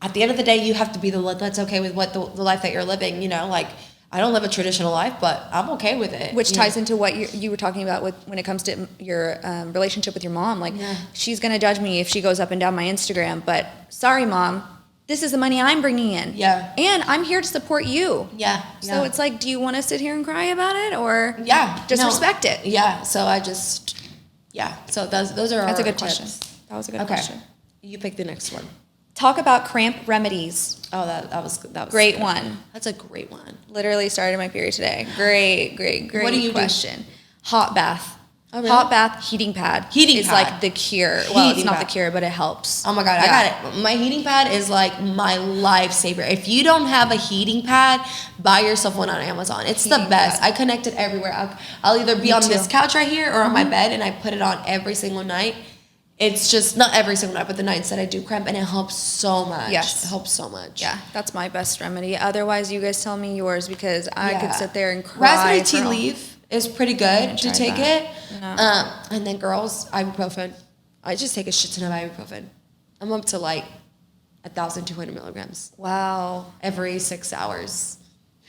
at the end of the day, you have to be the one that's okay with what the life that you're living, you know, like, I don't live a traditional life, but I'm okay with it. Which ties into what you were talking about when it comes to your relationship with your mom. Like, she's going to judge me if she goes up and down my Instagram, but sorry, Mom, this is the money I'm bringing in. Yeah. And I'm here to support you. Yeah. So it's like, do you want to sit here and cry about it, or just respect it? Yeah. So I just, so those are That's a good question. That was a good question. You pick the next one. Talk about cramp remedies. Oh, that was great one. That's a great one. Literally started my period today. Great what do you question. Do? Hot bath. Oh, really? Hot bath, heating pad. It's like the cure. Well, it's not the cure, but it helps. Oh my God, I got it. My heating pad is like my lifesaver. If you don't have a heating pad, buy yourself one on Amazon. It's the best. I connect it everywhere. I'll either be on this couch right here or on my bed, and I put it on every single night. It's just not every single night, but the nights that I do cramp, and it helps so much. Yes. It helps so much. Yeah, that's my best remedy. Otherwise, you guys tell me yours, because I could sit there and cry. Raspberry tea leaf is pretty good to take it. No. And then girls, ibuprofen. I just take a shit ton of ibuprofen. I'm up to like 1,200 milligrams. Wow. Every 6 hours.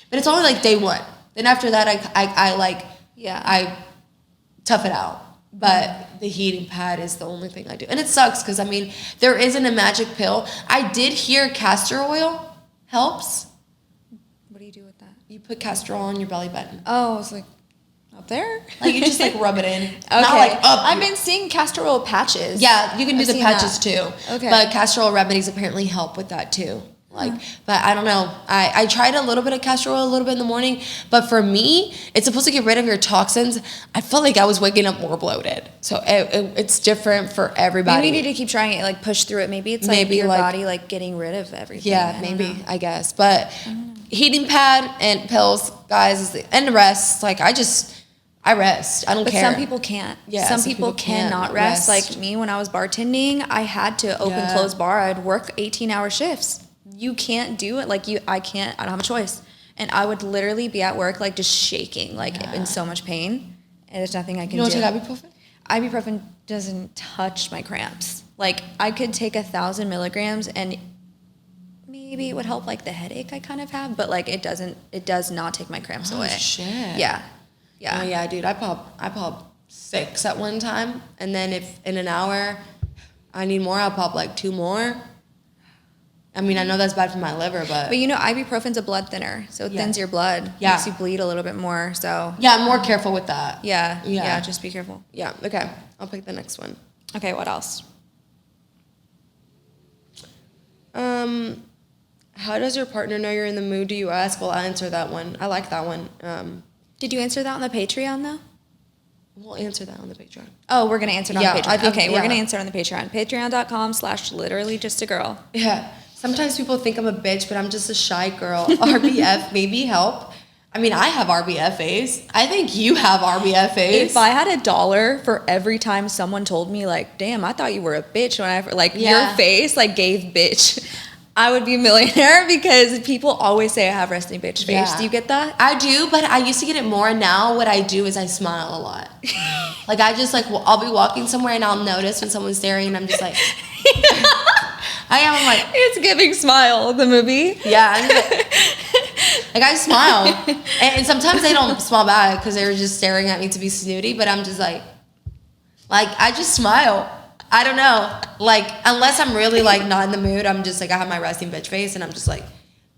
But it's only like day one. Then after that, I tough it out. But the heating pad is the only thing I do. And it sucks because, I mean, there isn't a magic pill. I did hear castor oil helps. What do you do with that? You put castor oil on your belly button. Oh, it's like up there? Like, you just like rub it in. Okay. Not like up. I've been seeing castor oil patches. Yeah, you can do the patches too. Okay. But castor oil remedies apparently help with that too. Like, but I don't know. I tried a little bit of castor oil a little bit in the morning, but for me, it's supposed to get rid of your toxins. I felt like I was waking up more bloated. So it's different for everybody. Maybe you need to keep trying it, like push through it. Maybe it's like your body like getting rid of everything. Yeah, maybe, I guess. But heating pad and pills, guys, and rest. Like I rest. I don't care. But some people can't. Yeah, some people cannot rest. Like me, when I was bartending, I had to open close bar. I'd work 18-hour shifts. You can't do it. Like I can't. I don't have a choice. And I would literally be at work like just shaking, like in so much pain. And there's nothing I can do. You don't take ibuprofen? Ibuprofen doesn't touch my cramps. Like I could take 1,000 milligrams and maybe it would help like the headache I kind of have, but like it does not take my cramps away. Oh shit. Yeah. Oh yeah, dude. I pop 6 at one time, and then if in an hour I need more, I'll pop like 2 more. I mean, I know that's bad for my liver, but you know, ibuprofen's a blood thinner, so it thins your blood. Yeah. Makes you bleed a little bit more. So yeah, I'm more careful with that. Yeah. Just be careful. Yeah. Okay. I'll pick the next one. Okay. What else? How does your partner know you're in the mood? Do you ask? Well, I'll answer that one. I like that one. Did you answer that on the Patreon though? We'll answer that on the Patreon. Oh, we're gonna answer it on the Patreon. We're gonna answer it on the Patreon. Patreon.com/literallyjustagirl. Yeah. Sometimes people think I'm a bitch, but I'm just a shy girl. RBF, maybe help. I mean, I have RBFAs. I think you have RBFAs. If I had $1 for every time someone told me, like, damn, I thought you were a bitch when your face, like, gave bitch, I would be a millionaire because people always say I have resting bitch face. Yeah. Do you get that? I do, but I used to get it more. Now what I do is I smile a lot. Like, I just, like, I'll be walking somewhere and I'll notice when someone's staring and I'm just like... I'm like... It's Giving Smile, the movie. Yeah, I'm like I smile. And sometimes they don't smile back because they were just staring at me to be snooty, but I'm just like I just smile. I don't know. Like, unless I'm really, like, not in the mood, I'm just, like, I have my resting bitch face, and I'm just, like,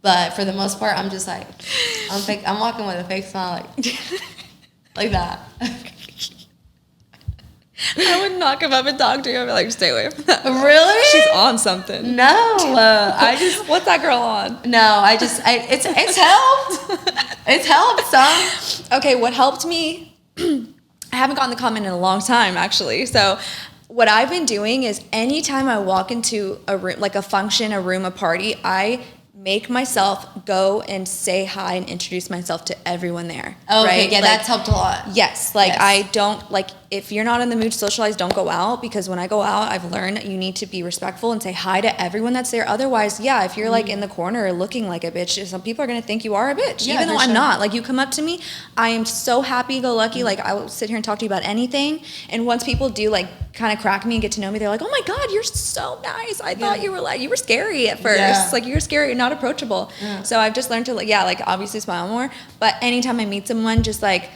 but for the most part, I'm just, like, I'm walking with a fake smile, like that. I would not come up and talk to you. I'd be like, stay away from that. Really? She's on something. No. What's that girl on? No, it's helped. It's helped some. Okay, what helped me, I haven't gotten the comment in a long time, actually. So what I've been doing is anytime I walk into a room, like a function, a room, a party, I make myself go and say hi and introduce myself to everyone there. Okay, right? Yeah, that's helped a lot. Yes, I don't, like, if you're not in the mood to socialize, don't go out, because when I go out, I've learned that you need to be respectful and say hi to everyone that's there. Otherwise, yeah, if you're, like, in the corner looking like a bitch, some people are going to think you are a bitch, even though I'm not. Like, you come up to me, I am so happy-go-lucky, like, I will sit here and talk to you about anything, and once people do, like, kind of crack me and get to know me, they're like, oh my God, you're so nice. I thought you were scary at first. Yeah. Like, you're scary, you're not approachable. Yeah. So I've just learned to, like, obviously smile more, but anytime I meet someone, just, like,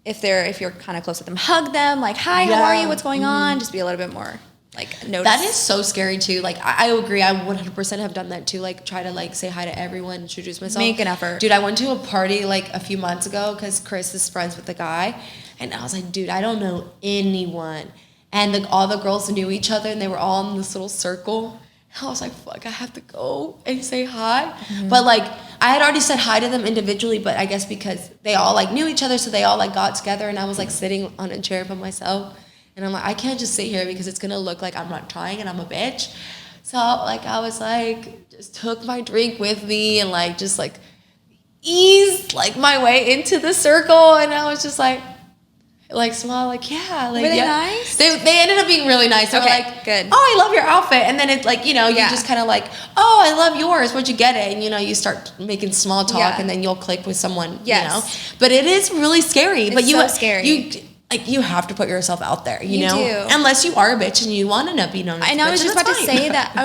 if you're kind of close with them, hug them, like, hi, how are you, what's going on, just be a little bit more, like, notice. That is so scary too. Like, I agree, I 100% have done that too, like, try to, like, say hi to everyone, introduce myself, make an effort. Dude, I went to a party, like, a few months ago because Chris is friends with the guy, and I was like, dude, I don't know anyone, and, like, all the girls knew each other and they were all in this little circle. I was like, fuck, I have to go and say hi. Mm-hmm. But, like, I had already said hi to them individually, but I guess because they all, like, knew each other, so they all, like, got together, and I was, like, sitting on a chair by myself. And I'm like, I can't just sit here because it's going to look like I'm not trying and I'm a bitch. So, like, I was, like, just took my drink with me and, like, just, like, eased, like, my way into the circle. And I was just, like smile, like, yeah, like, were they nice? They ended up being really nice. They were like, good. Oh, I love your outfit. And then it's like, you know, you just kind of like, oh, I love yours. Where'd you get it? And, you know, you start making small talk and then you'll click with someone, you know. But it is really scary. It's so scary. You have to put yourself out there, you know? Do. Unless you are a bitch and you want to be known as a bitch. I know, I was just about to say that.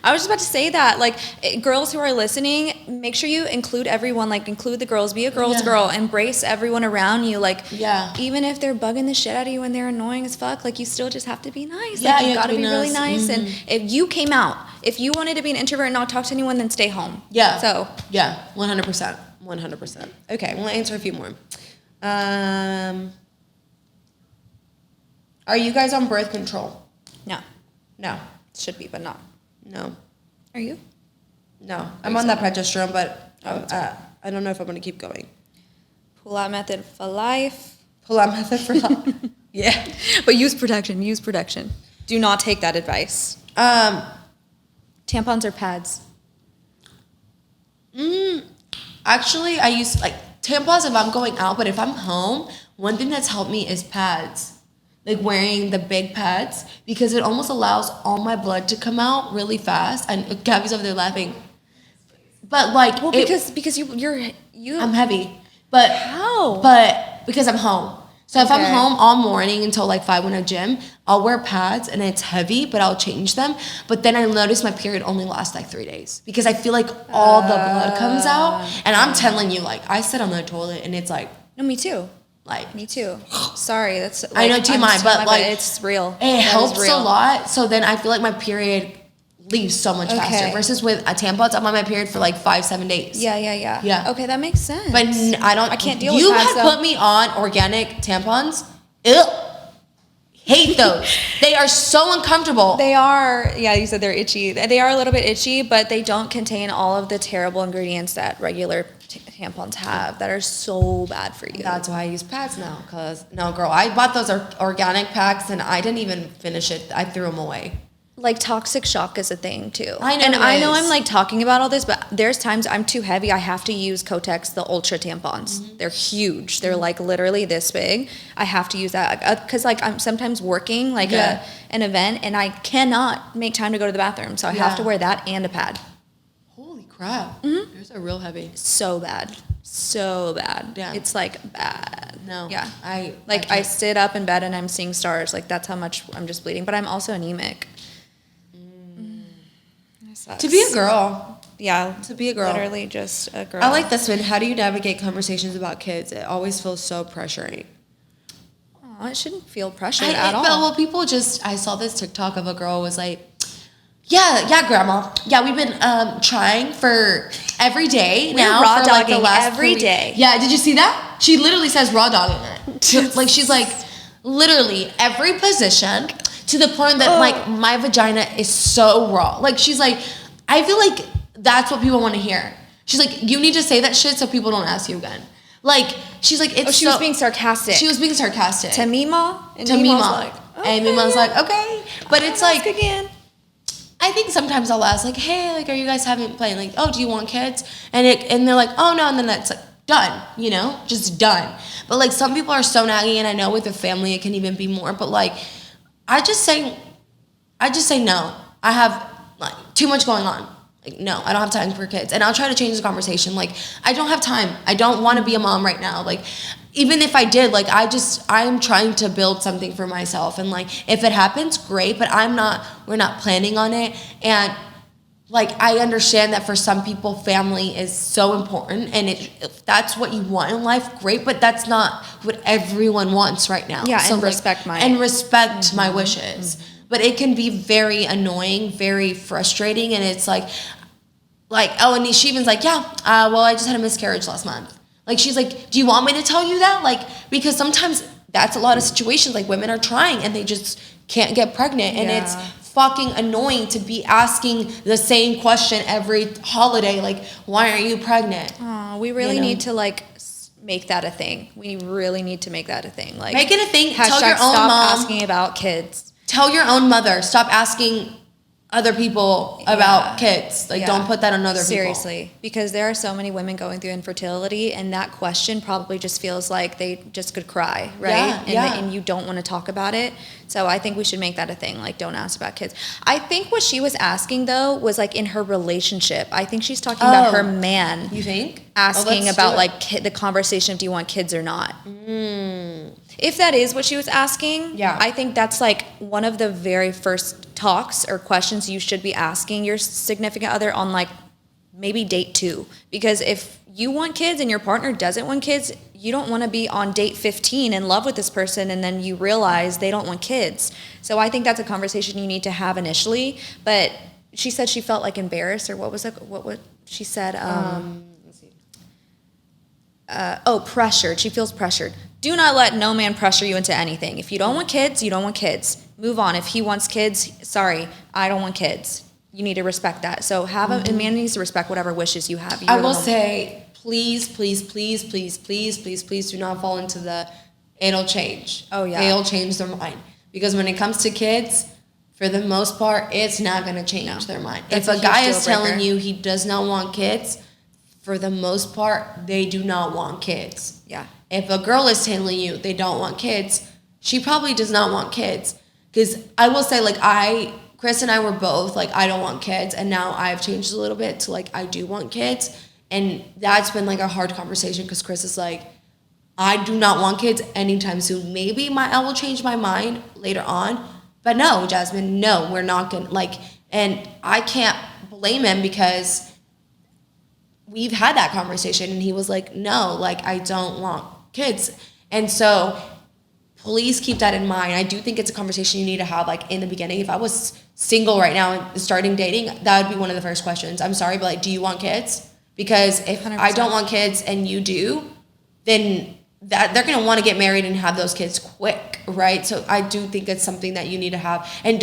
I was just about to say that, like, girls who are listening, make sure you include everyone, like, include the girls, be a girl's girl, embrace everyone around you, like, even if they're bugging the shit out of you and they're annoying as fuck, like, you still just have to be nice. Like, you gotta be really nice, and if you came out, if you wanted to be an introvert and not talk to anyone, then stay home. Yeah. So. Yeah, 100%. Okay, we'll answer a few more. Are you guys on birth control? No. No. Should be, but not. No. Are you? No, I'm on that progesterone, but I don't know if I'm going to keep going. Pull-out method for life. Pull-out method for life. Yeah. But use protection. Do not take that advice. Tampons or pads? Actually, I use like tampons if I'm going out, but if I'm home, one thing that's helped me is pads. Like wearing the big pads, because it almost allows all my blood to come out really fast. And Gabby's over there laughing. But like, well, because you're I'm heavy. But how? But because I'm home. So if I'm home all morning until like 5 when I gym, I'll wear pads and it's heavy, but I'll change them. But then I notice my period only lasts like 3 days because I feel like all the blood comes out. And I'm telling you, like, I sit on the toilet and it's like, no, me too. Like, me too. Sorry, that's. Like, I know TMI, but like it's real. It helps a lot. So then I feel like my period leaves so much faster versus with a tampons. I'm on my period for like 5-7 days. Yeah. Okay, that makes sense. But I can't deal with pads. You had put me on organic tampons. Ew. Hate those. They are so uncomfortable. They are. Yeah, you said they're itchy. They are a little bit itchy, but they don't contain all of the terrible ingredients that regular tampons have that are so bad for you. That's why I use pads now. Cause no, girl, I bought those organic packs and I didn't even finish it. I threw them away. Like toxic shock is a thing too. I know. And I know I'm like talking about all this, but there's times I'm too heavy. I have to use Kotex, the Ultra tampons. Mm-hmm. They're huge. They're like literally this big. I have to use that because like I'm sometimes working like an event and I cannot make time to go to the bathroom. So I have to wear that and a pad. Holy crap. Mm-hmm. Yours are real heavy. So bad. Yeah. It's like bad. No. Yeah. I sit up in bed and I'm seeing stars. Like that's how much I'm just bleeding. But I'm also anemic. To be a girl. Yeah. To be a girl. Literally just a girl. I like this one. How do you navigate conversations about kids? It always feels so pressuring. Oh, it shouldn't feel pressured at all. Well, people just, I saw this TikTok of a girl was like, yeah, grandma. Yeah, we've been trying for every day now. Raw for like the dogging last every day. Yeah, did you see that? She literally says raw dogging it. Like she's like, literally every position to the point that like my vagina is so raw. Like she's like, I feel like that's what people want to hear. She's like, you need to say that shit so people don't ask you again. Like, she's like, it's she was being sarcastic. She was being sarcastic. To Mima? And Mima's like, okay. And Mima's like, okay. But it's like, again. I think sometimes I'll ask, like, hey, like, are you guys having playing? Like, oh, do you want kids? And they're like, oh, no. And then that's like, done, you know? Just done. But, like, some people are so naggy, and I know with a family it can even be more. But, like, I just say no. I have, like, too much going on. Like, no, I don't have time for kids. And I'll try to change the conversation. Like, I don't have time. I don't want to be a mom right now. Like, even if I did, like, I'm trying to build something for myself. And, like, if it happens, great. But we're not planning on it. And, like, I understand that for some people, family is so important. And if that's what you want in life, great. But that's not what everyone wants right now. Yeah, so, and like, respect my wishes. Mm-hmm. But it can be very annoying, very frustrating. And it's like, oh, and Sheevan's like, well, I just had a miscarriage last month. Like, she's like, do you want me to tell you that? Like, because sometimes that's a lot of situations. Like, women are trying and they just can't get pregnant. And it's fucking annoying to be asking the same question every holiday. Like, why aren't you pregnant? Oh, we really need to, like, make that a thing. We really need to make that a thing. Like, make it a thing. Tell your own mom. Asking about kids. Tell your own mother. Stop asking other people about kids. Like, don't put that on other people. Seriously. Because there are so many women going through infertility, and that question probably just feels like they just could cry, right? And you don't want to talk about it. So I think we should make that a thing. Like, don't ask about kids. I think what she was asking, though, was, like, in her relationship. I think she's talking about her man. You think? Asking about, like, the conversation of do you want kids or not. If that is what she was asking, I think that's, like, one of the very first talks or questions you should be asking your significant other on, like, maybe date 2. Because if you want kids and your partner doesn't want kids, you don't want to be on date 15 in love with this person and then you realize they don't want kids. So I think that's a conversation you need to have initially. But she said she felt, like, embarrassed, or what was it? What she said? Let's see. Pressured. She feels pressured. Do not let no man pressure you into anything. If you don't want kids, you don't want kids. Move on. If he wants kids, sorry, I don't want kids. you need to respect that. So a man needs to respect whatever wishes you have. I will say, please do not fall into the it'll change. Oh, yeah. It'll change their mind. Because when it comes to kids, for the most part, it's not going to change their mind. That's if a guy is deal breaker. telling you he does not want kids, for the most part, they do not want kids. Yeah. If a girl is telling you they don't want kids, she probably does not want kids. Because I will say, like, Chris and I were both like, I don't want kids. And now I've changed a little bit to like, I do want kids. And that's been like a hard conversation because Chris is like, I do not want kids anytime soon. Maybe I will change my mind later on. But no, Jasmine, no, we're not going to like, and I can't blame him because we've had that conversation and he was like, no, like I don't want kids. And so please keep that in mind. I do think it's a conversation you need to have like in the beginning. If I was single right now and starting dating, that would be one of the first questions. I'm sorry, but like, do you want kids? Because if 100%. I don't want kids and you do, then that they're going to want to get married and have those kids quick, right? So I do think it's something that you need to have. And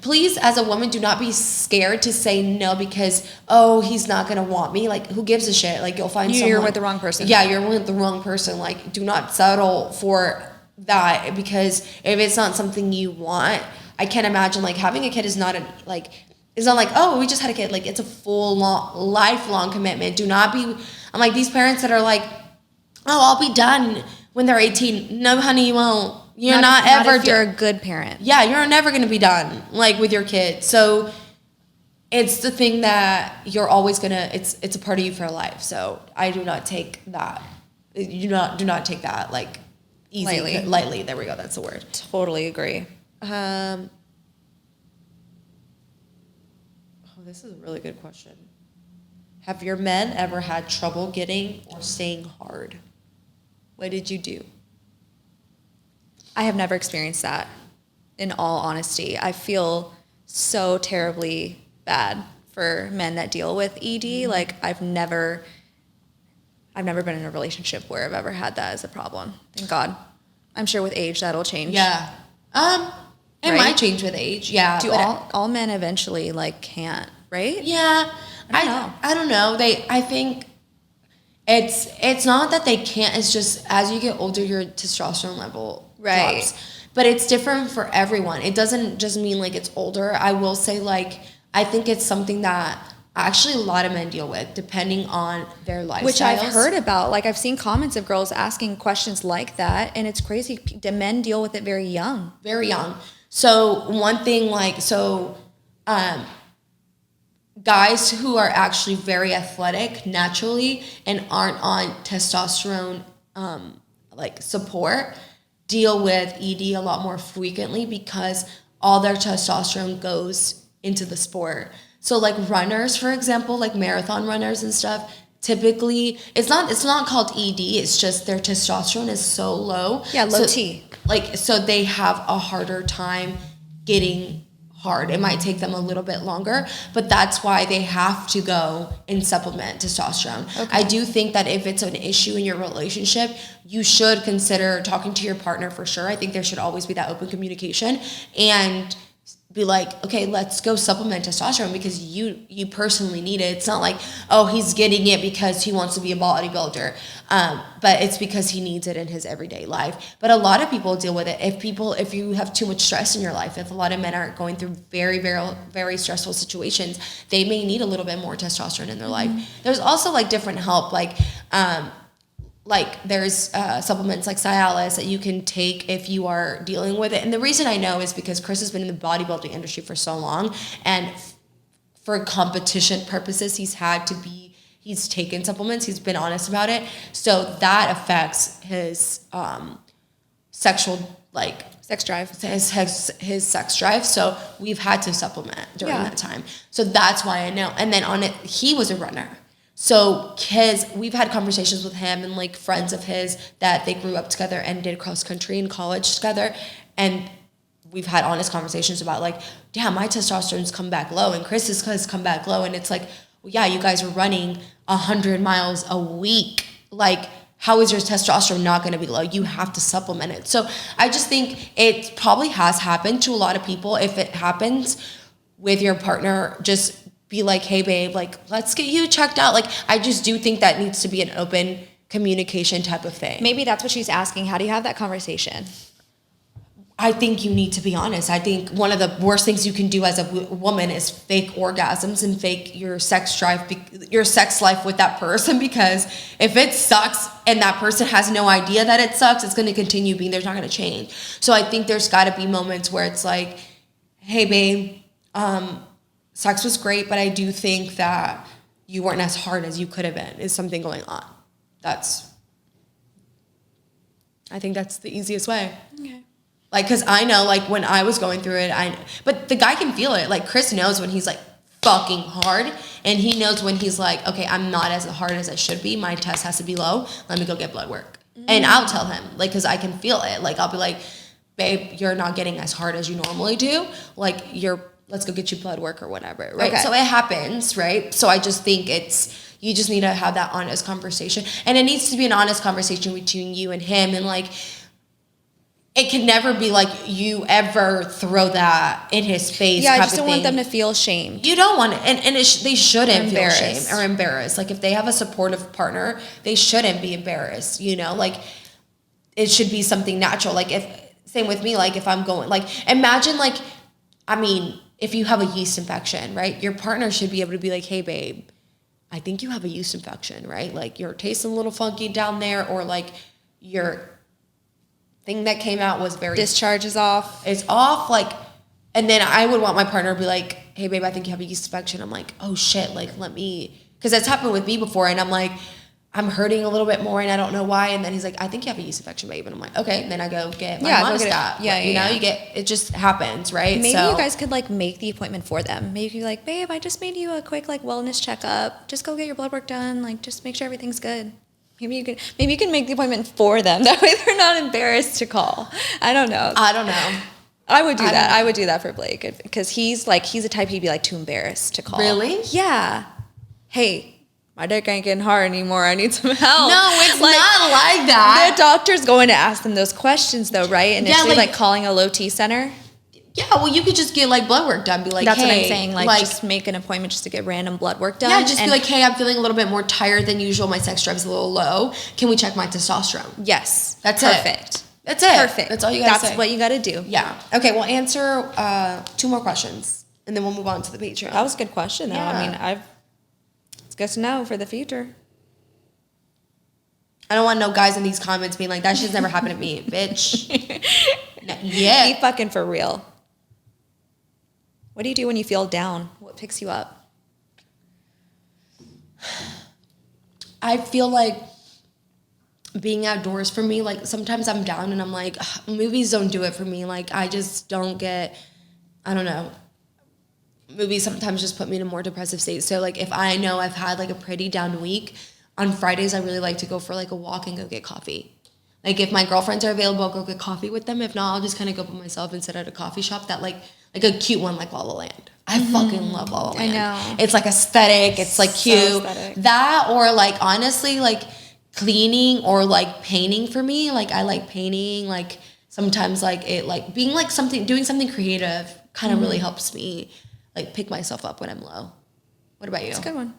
please, as a woman, do not be scared to say no because, oh, he's not going to want me. Like, who gives a shit? Like, you'll find someone. You're with the wrong person. Yeah, you're with the wrong person. Like, do not settle for that because if it's not something you want, I can't imagine, like, having a kid is not it's not like, oh, we just had a kid. Like, it's a full, lifelong commitment. Do not be, I'm like, these parents that are like, oh, I'll be done when they're 18. No, honey, you won't. You're not ever. If you're a good parent. Yeah, you're never going to be done, like, with your kid. So it's the thing that you're always going to, it's a part of you for life. So I do not take that. Do not take that, like, easy. Lightly. There we go. That's the word. Totally agree. This is a really good question. Have your men ever had trouble getting or staying hard? What did you do? I have never experienced that, in all honesty. I feel so terribly bad for men that deal with ED. Like, I've never been in a relationship where I've ever had that as a problem. Thank God. I'm sure with age that'll change. Yeah. It might change with age. Yeah. Do all men eventually like can't, right? Yeah. I don't know. I think it's not that they can't, it's just as you get older your testosterone level drops. But it's different for everyone. It doesn't just mean like it's older. I will say, like, I think it's something that actually a lot of men deal with depending on their lifestyles. Which I've heard about. Like, I've seen comments of girls asking questions like that, and it's crazy. The men deal with it very young. Very young. So one thing, like, guys who are actually very athletic naturally and aren't on testosterone like support deal with ED a lot more frequently because all their testosterone goes into the sport. So like runners, for example, like marathon runners and stuff, typically it's not called ED, it's just their testosterone is so low. Yeah, low T. Like, so they have a harder time getting hard. It might take them a little bit longer, but that's why they have to go and supplement testosterone. Okay. I do think that if it's an issue in your relationship, you should consider talking to your partner for sure. I think there should always be that open communication and be like, okay, let's go supplement testosterone because you personally need it. It's not like, oh, he's getting it because he wants to be a bodybuilder, but it's because he needs it in his everyday life. But a lot of people deal with it. If you have too much stress in your life, if a lot of men are going through very, very, very stressful situations, they may need a little bit more testosterone in their life. There's also like different help, like there's supplements like Cialis that you can take if you are dealing with it. And the reason I know is because Chris has been in the bodybuilding industry for so long, and for competition purposes, he's taken supplements. He's been honest about it. So that affects his sexual, like, sex drive. His sex drive. So we've had to supplement during that time. So that's why I know. And then he was a runner. So we've had conversations with him and like friends of his that they grew up together and did cross country in college together. And we've had honest conversations about like, damn, my testosterone's come back low and Chris's has come back low. And it's like, well, yeah, you guys are running 100 miles a week. Like, how is your testosterone not going to be low? You have to supplement it. So I just think it probably has happened to a lot of people. If it happens, with your partner, just be like, hey babe, like let's get you checked out. Like I just do think that needs to be an open communication type of thing. Maybe that's what she's asking. How do you have that conversation? I think you need to be honest. I think one of the worst things you can do as a woman is fake orgasms and fake your sex drive, your sex life with that person, because if it sucks and that person has no idea that it sucks, it's going to continue being, there's not going to change. So I think there's got to be moments where it's like, hey babe, sex was great, but I do think that you weren't as hard as you could have been. Is something going on? I think that's the easiest way. Okay. Like, cause I know, like when I was going through it, but the guy can feel it. Like Chris knows when he's like fucking hard, and he knows when he's like, okay, I'm not as hard as I should be. My test has to be low. Let me go get blood work. And I'll tell him, like, cause I can feel it. Like I'll be like, babe, you're not getting as hard as you normally do. Like let's go get you blood work or whatever. Right. Okay. So it happens. Right. So I just think you just need to have that honest conversation, and it needs to be an honest conversation between you and him. And like, it can never be like you ever throw that in his face. Yeah, I just don't want them to feel shame. You don't want it. And they shouldn't feel shame or embarrassed. Like if they have a supportive partner, they shouldn't be embarrassed, you know? Like it should be something natural. Like same with me, like if I'm going, like imagine like, I mean, if you have a yeast infection, right? Your partner should be able to be like, hey babe, I think you have a yeast infection, right? Like you're tasting a little funky down there, or like your thing that came out was very... Discharge is off. It's off, like... And then I would want my partner to be like, hey, babe, I think you have a yeast infection. I'm like, oh, shit, like, let me... Because that's happened with me before, and I'm like, I'm hurting a little bit more, and I don't know why. And then he's like, I think you have a yeast infection, babe. And I'm like, okay. And then I go get my monostat. You get... It just happens, right? Maybe you guys could, like, make the appointment for them. Maybe you could be like, babe, I just made you a quick, like, wellness checkup. Just go get your blood work done. Like, just make sure everything's good. Maybe you can make the appointment for them. That way they're not embarrassed to call. I don't know. I would do that. I would do that for Blake, because he's a type he'd be like too embarrassed to call. Really? Yeah. Hey, my dick ain't getting hard anymore. I need some help. No, it's like, not like that. The doctor's going to ask them those questions though, right? Initially, like calling a low T center. Yeah, well, you could just get, like, blood work done. Be like, that's hey. What I'm saying. Like, just make an appointment just to get random blood work done. Yeah, just be like, hey, I'm feeling a little bit more tired than usual. My sex drive's a little low. Can we check my testosterone? Yes. That's perfect. It. That's it. Perfect. That's all you got to say. That's what you got to do. Yeah. Okay, we'll answer 2 more questions, and then we'll move on to the Patreon. That was a good question, though. Yeah. I mean, it's good to know for the future. I don't want no guys in these comments being like, that shit's never happened to me, bitch. Yeah. Be fucking for real. What do you do when you feel down? What picks you up? I feel like being outdoors for me, like sometimes I'm down and I'm like, movies don't do it for me. Like I just don't get, I don't know. Movies sometimes just put me in a more depressive state. So like if I know I've had like a pretty down week, on Fridays I really like to go for like a walk and go get coffee. Like if my girlfriends are available, I'll go get coffee with them. If not, I'll just kind of go by myself and sit at a coffee shop that like a cute one like La La Land. I fucking love La La Land. I know. It's like aesthetic. It's like cute. Aesthetic. That or like honestly like cleaning or like painting for me. Like I like painting. Like sometimes like it like being like doing something creative kind of really helps me like pick myself up when I'm low. What about you? That's a good one.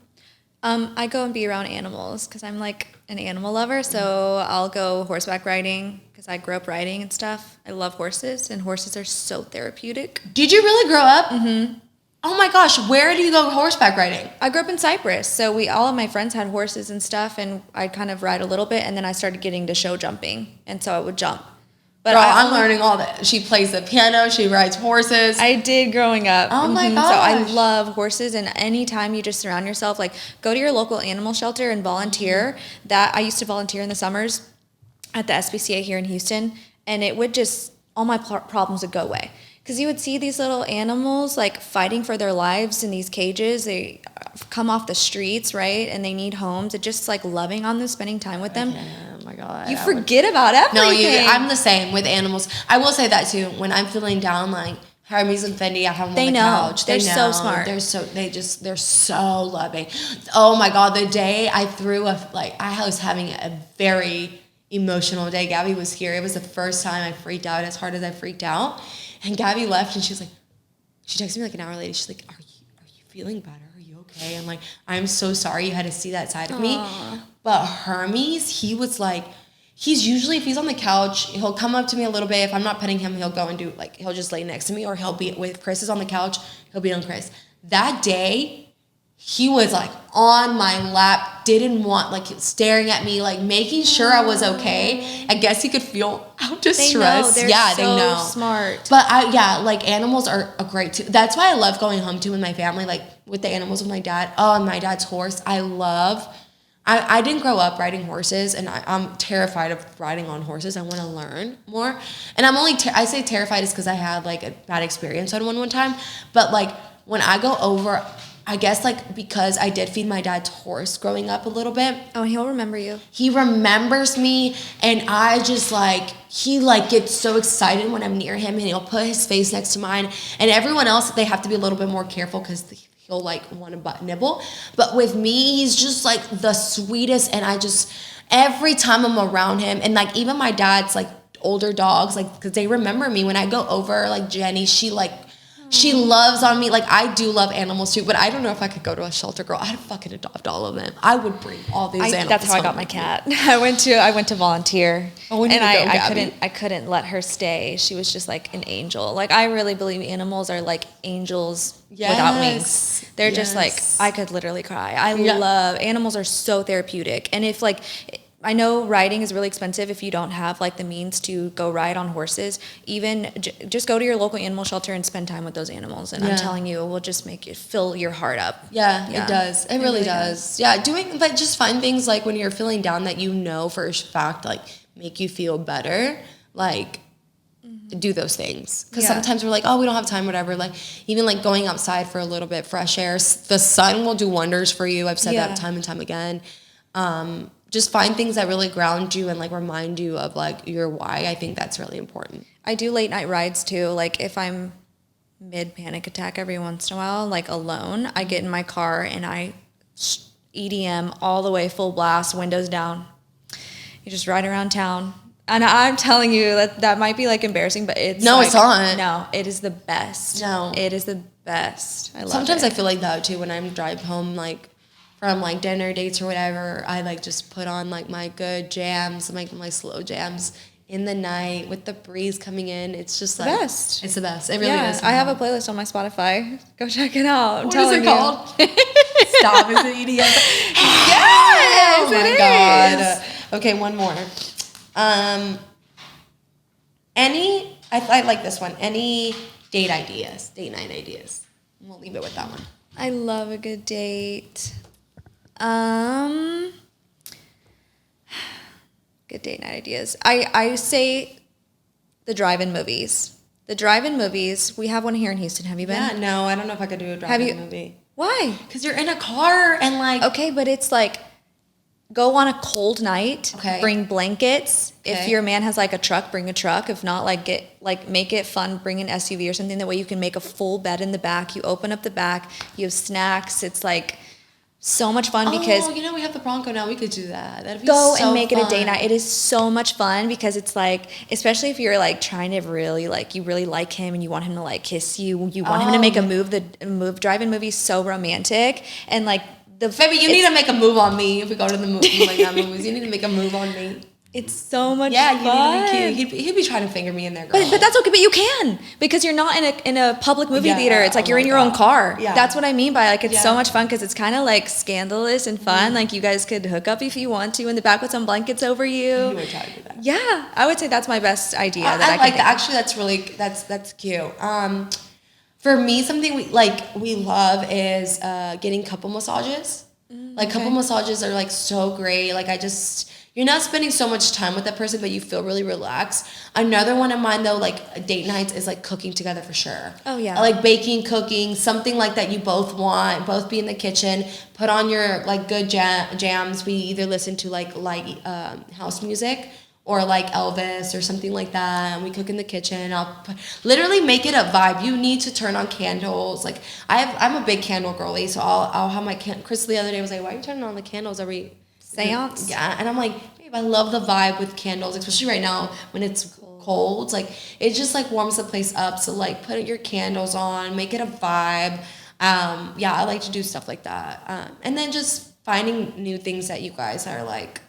I go and be around animals because I'm like an animal lover. So I'll go horseback riding because I grew up riding and stuff. I love horses, and horses are so therapeutic. Did you really grow up? Mm-hmm. Oh my gosh, where do you go horseback riding? I grew up in Cyprus, so all of my friends had horses and stuff, and I'd kind of ride a little bit, and then I started getting to show jumping, and so I would jump. But girl, I'm learning all that. She plays the piano. She rides horses. I did growing up. Oh my gosh. So I love horses, and anytime you just surround yourself, like go to your local animal shelter and volunteer. That I used to volunteer in the summers at the SPCA here in Houston, and it would just all my problems would go away. Because you would see these little animals like fighting for their lives in these cages. They come off the streets, right? And they need homes. And just like loving on them, spending time with them. Oh my God. You forget about everything. No, I'm the same with animals. I will say that too. When I'm feeling down, like Hermes and Fendi, I have them on the couch. They're so smart. They're so loving. Oh my God. The day I I was having a very emotional day. Gabby was here. It was the first time I freaked out as hard as I freaked out. And Gabby left, and she was like, she texted me like an hour later. She's like, are you feeling better? Are you okay? I'm like, I'm so sorry you had to see that side of me. But Hermes, he was like, he's usually, if he's on the couch, he'll come up to me a little bit. If I'm not petting him, he'll go and do, like, he'll just lay next to me, or he'll be, with Chris is on the couch, he'll be on Chris. That day, he was, like, on my lap, didn't want, like, staring at me, like, making sure I was okay. I guess he could feel how distressed. They know. Smart. But, like, animals are a great, too. That's why I love going home, too, with my family, like, with the animals with my dad. Oh, and my dad's horse. I didn't grow up riding horses, and I'm terrified of riding on horses. I want to learn more. And I'm only, I say terrified is because I had, like, a bad experience on one time. But, like, when I go over, I guess, like, because I did feed my dad's horse growing up a little bit. Oh, and he'll remember you. He remembers me, and I just, like, he, like, gets so excited when I'm near him, and he'll put his face next to mine. And everyone else, they have to be a little bit more careful because he'll, like, want to nibble. But with me, he's just, like, the sweetest. And I just, every time I'm around him, and, like, even my dad's, like, older dogs, like, because they remember me. When I go over, like, Jenny, she, like, she loves on me. Like, I do love animals, too. But I don't know if I could go to a shelter, girl. I'd fucking adopt all of them. I would bring all these animals. That's how I got my cat. I went to volunteer. I couldn't let her stay. She was just like an angel. Like, I really believe animals are like angels without wings. They're just like, I could literally cry. I love animals, are so therapeutic. And if, like, I know riding is really expensive if you don't have, like, the means to go ride on horses. Even just go to your local animal shelter and spend time with those animals. And I'm telling you, it will just make you fill your heart up. Yeah, it does. It really does. Yeah, but just find things, like, when you're feeling down that you know for a fact, like, make you feel better. Like, do those things. Because sometimes we're like, oh, we don't have time, whatever. Like, even, like, going outside for a little bit, fresh air. The sun will do wonders for you. I've said that time and time again. Just find things that really ground you and, like, remind you of, like, your why. I think that's really important. I do late night rides too. Like, if I'm mid panic attack every once in a while, like, alone, I get in my car and I EDM all the way, full blast, windows down. You just ride around town. And I'm telling you that might be, like, embarrassing, but it's no, like, it's not. No, it is the best. No, it is the best. I love Sometimes it. I feel like that too when I'm drive home, like, from, like, dinner dates or whatever. I, like, just put on, like, my good jams, like, my slow jams in the night with the breeze coming in. It's just, like, best. It's the best. It really is. I have a playlist on my Spotify. Go check it out. What is it called? Stop. Is it EDM? Yes, oh my God. Okay, one more. I like this one. Any date night ideas? We'll leave it with that one. I love a good date. Good date night ideas. I say the drive-in movies. The drive-in movies. We have one here in Houston. Have you been? Yeah, no, I don't know if I could do a drive-in movie. Why? Because you're in a car and, like. Okay, but it's like, go on a cold night. Okay. Bring blankets. Okay. If your man has, like, a truck, bring a truck. If not, make it fun. Bring an SUV or something. That way you can make a full bed in the back. You open up the back. You have snacks. It's like so much fun because we have the Bronco now. We could do that. That'd be go so and make fun. it a date night. It is so much fun because it's like, especially if you're, like, trying to really, like, you really like him and you want him to, like, kiss you. You want him to make a move. The drive-in movie is so romantic and, like, baby, you need to make a move on me if we go to the movie, like, that movies. You need to make a move on me. It's so much fun. Yeah, you need to be cute. He'd be trying to finger me in there, girl. But that's okay. But you can because you're not in a public movie theater. It's like you're in your own car. Yeah. That's what I mean by, like, it's so much fun because it's kind of, like, scandalous and fun. Like, you guys could hook up if you want to in the back with some blankets over you. You would try to do that. Yeah, I would say that's my best idea. I like that. Actually, that's really that's cute. For me, something we love is getting couple massages. Like, couple massages are, like, so great. Like, you're not spending so much time with that person, but you feel really relaxed. Another one of mine, though, like, date nights is, like, cooking together for sure. Oh, yeah. Like, baking, cooking, something like that you both want. Both be in the kitchen. Put on your, like, good jams. We either listen to, like, light house music or, like, Elvis or something like that. And we cook in the kitchen. Literally make it a vibe. You need to turn on candles. Like, I'm a big candle girly, so I'll have my Chris the other day was like, why are you turning on the candles every seance? Yeah, and I'm like, babe, I love the vibe with candles, especially right now when it's colds. Like, it just like warms the place up. So like put your candles on, make it a vibe. Yeah, I like to do stuff like that. And then just finding new things that you guys are like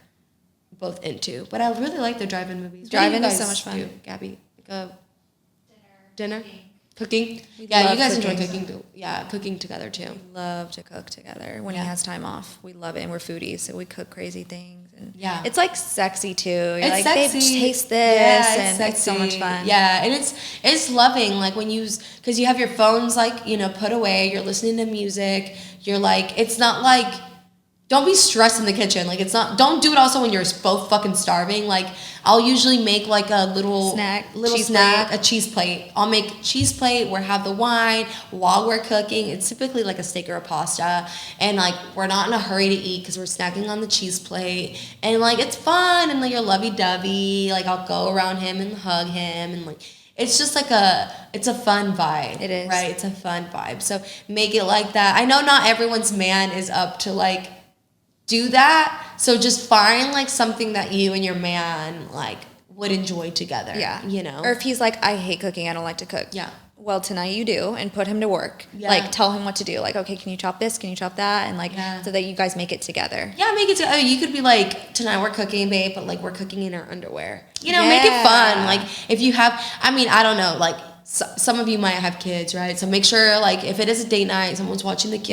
both into. But I really like the drive-in movies. Drive-in is so much fun. Do, Gabby? Like Dinner. Cooking? We Yeah, you love guys cooking. enjoy cooking too. Yeah, cooking together too. Love to cook together when he has time off. We love it, and we're foodies, so we cook crazy things. And Yeah. it's like sexy too. You're It's like, sexy. babe, taste this, Yeah, and it's so much sexy. fun. Yeah, and it's loving, like when you, because you have your phones like, you know, put away, you're listening to music, you're like, it's not like, don't be stressed in the kitchen. Like, it's not, don't do it also when you're both fucking starving. Like, I'll usually make like a little Cheese snack, plate. a cheese plate. I'll make cheese plate, we'll have the wine while we're cooking. It's typically like a steak or a pasta. And like, we're not in a hurry to eat because we're snacking on the cheese plate. And like, it's fun and like you're lovey-dovey. Like, I'll go around him and hug him and like, it's just like it's a fun vibe. It is. Right? It's a fun vibe. So make it like that. I know not everyone's man is up to like, do that. So just find like something that you and your man like would enjoy together. Yeah. You know? Or if he's like, I hate cooking, I don't like to cook. Yeah. Well, tonight you do, and put him to work. Yeah. Like, tell him what to do. Like, okay, can you chop this? Can you chop that? And like, Yeah. so that you guys make it together. Yeah, make it you could be like, tonight we're cooking, babe, but like we're cooking in our underwear. You know, make it Yeah. fun. Like if you have, I mean, I don't know, like some of you might have kids, right? So make sure like if it is a date night, someone's watching the kids,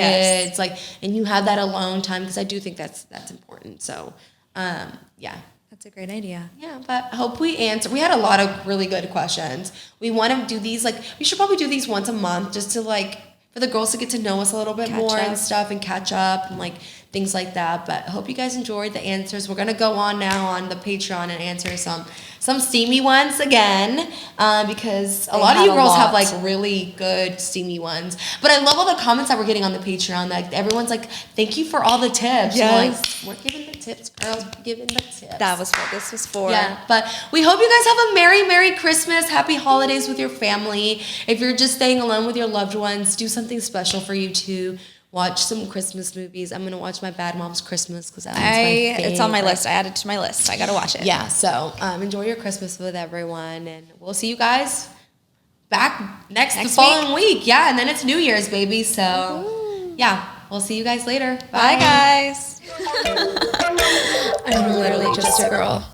Yes. like, and you have that alone time, because I do think that's important. So, yeah. That's a great idea. Yeah, but I hope we answer. We had a lot of really good questions. We want to do these, like, we should probably do these once a month just to, like, for the girls to get to know us a little bit Catch more up. and stuff and catch up and, like, things like that. But I hope you guys enjoyed the answers. We're going to go on now on the Patreon and answer some steamy ones again, because a lot of had you a girls lot. have, like, really good steamy ones. But I love all the comments that we're getting on the Patreon. Like, everyone's like, thank you for all the tips. Yes. We're like, we're giving the tips, girls. We're giving the tips. That was what this was for. Yeah, but we hope you guys have a Merry Christmas, Happy Holidays with your family. If you're just staying alone with your loved ones, do something special for you too. Watch some Christmas movies. I'm gonna watch my Bad Moms Christmas because that one's my favorite. It's on my list. I added it to my list. I gotta watch it. Yeah, so enjoy your Christmas with everyone, and we'll see you guys back next the following week. Yeah, and then it's New Year's, baby. So yeah, we'll see you guys later. Bye guys. I'm literally just a girl.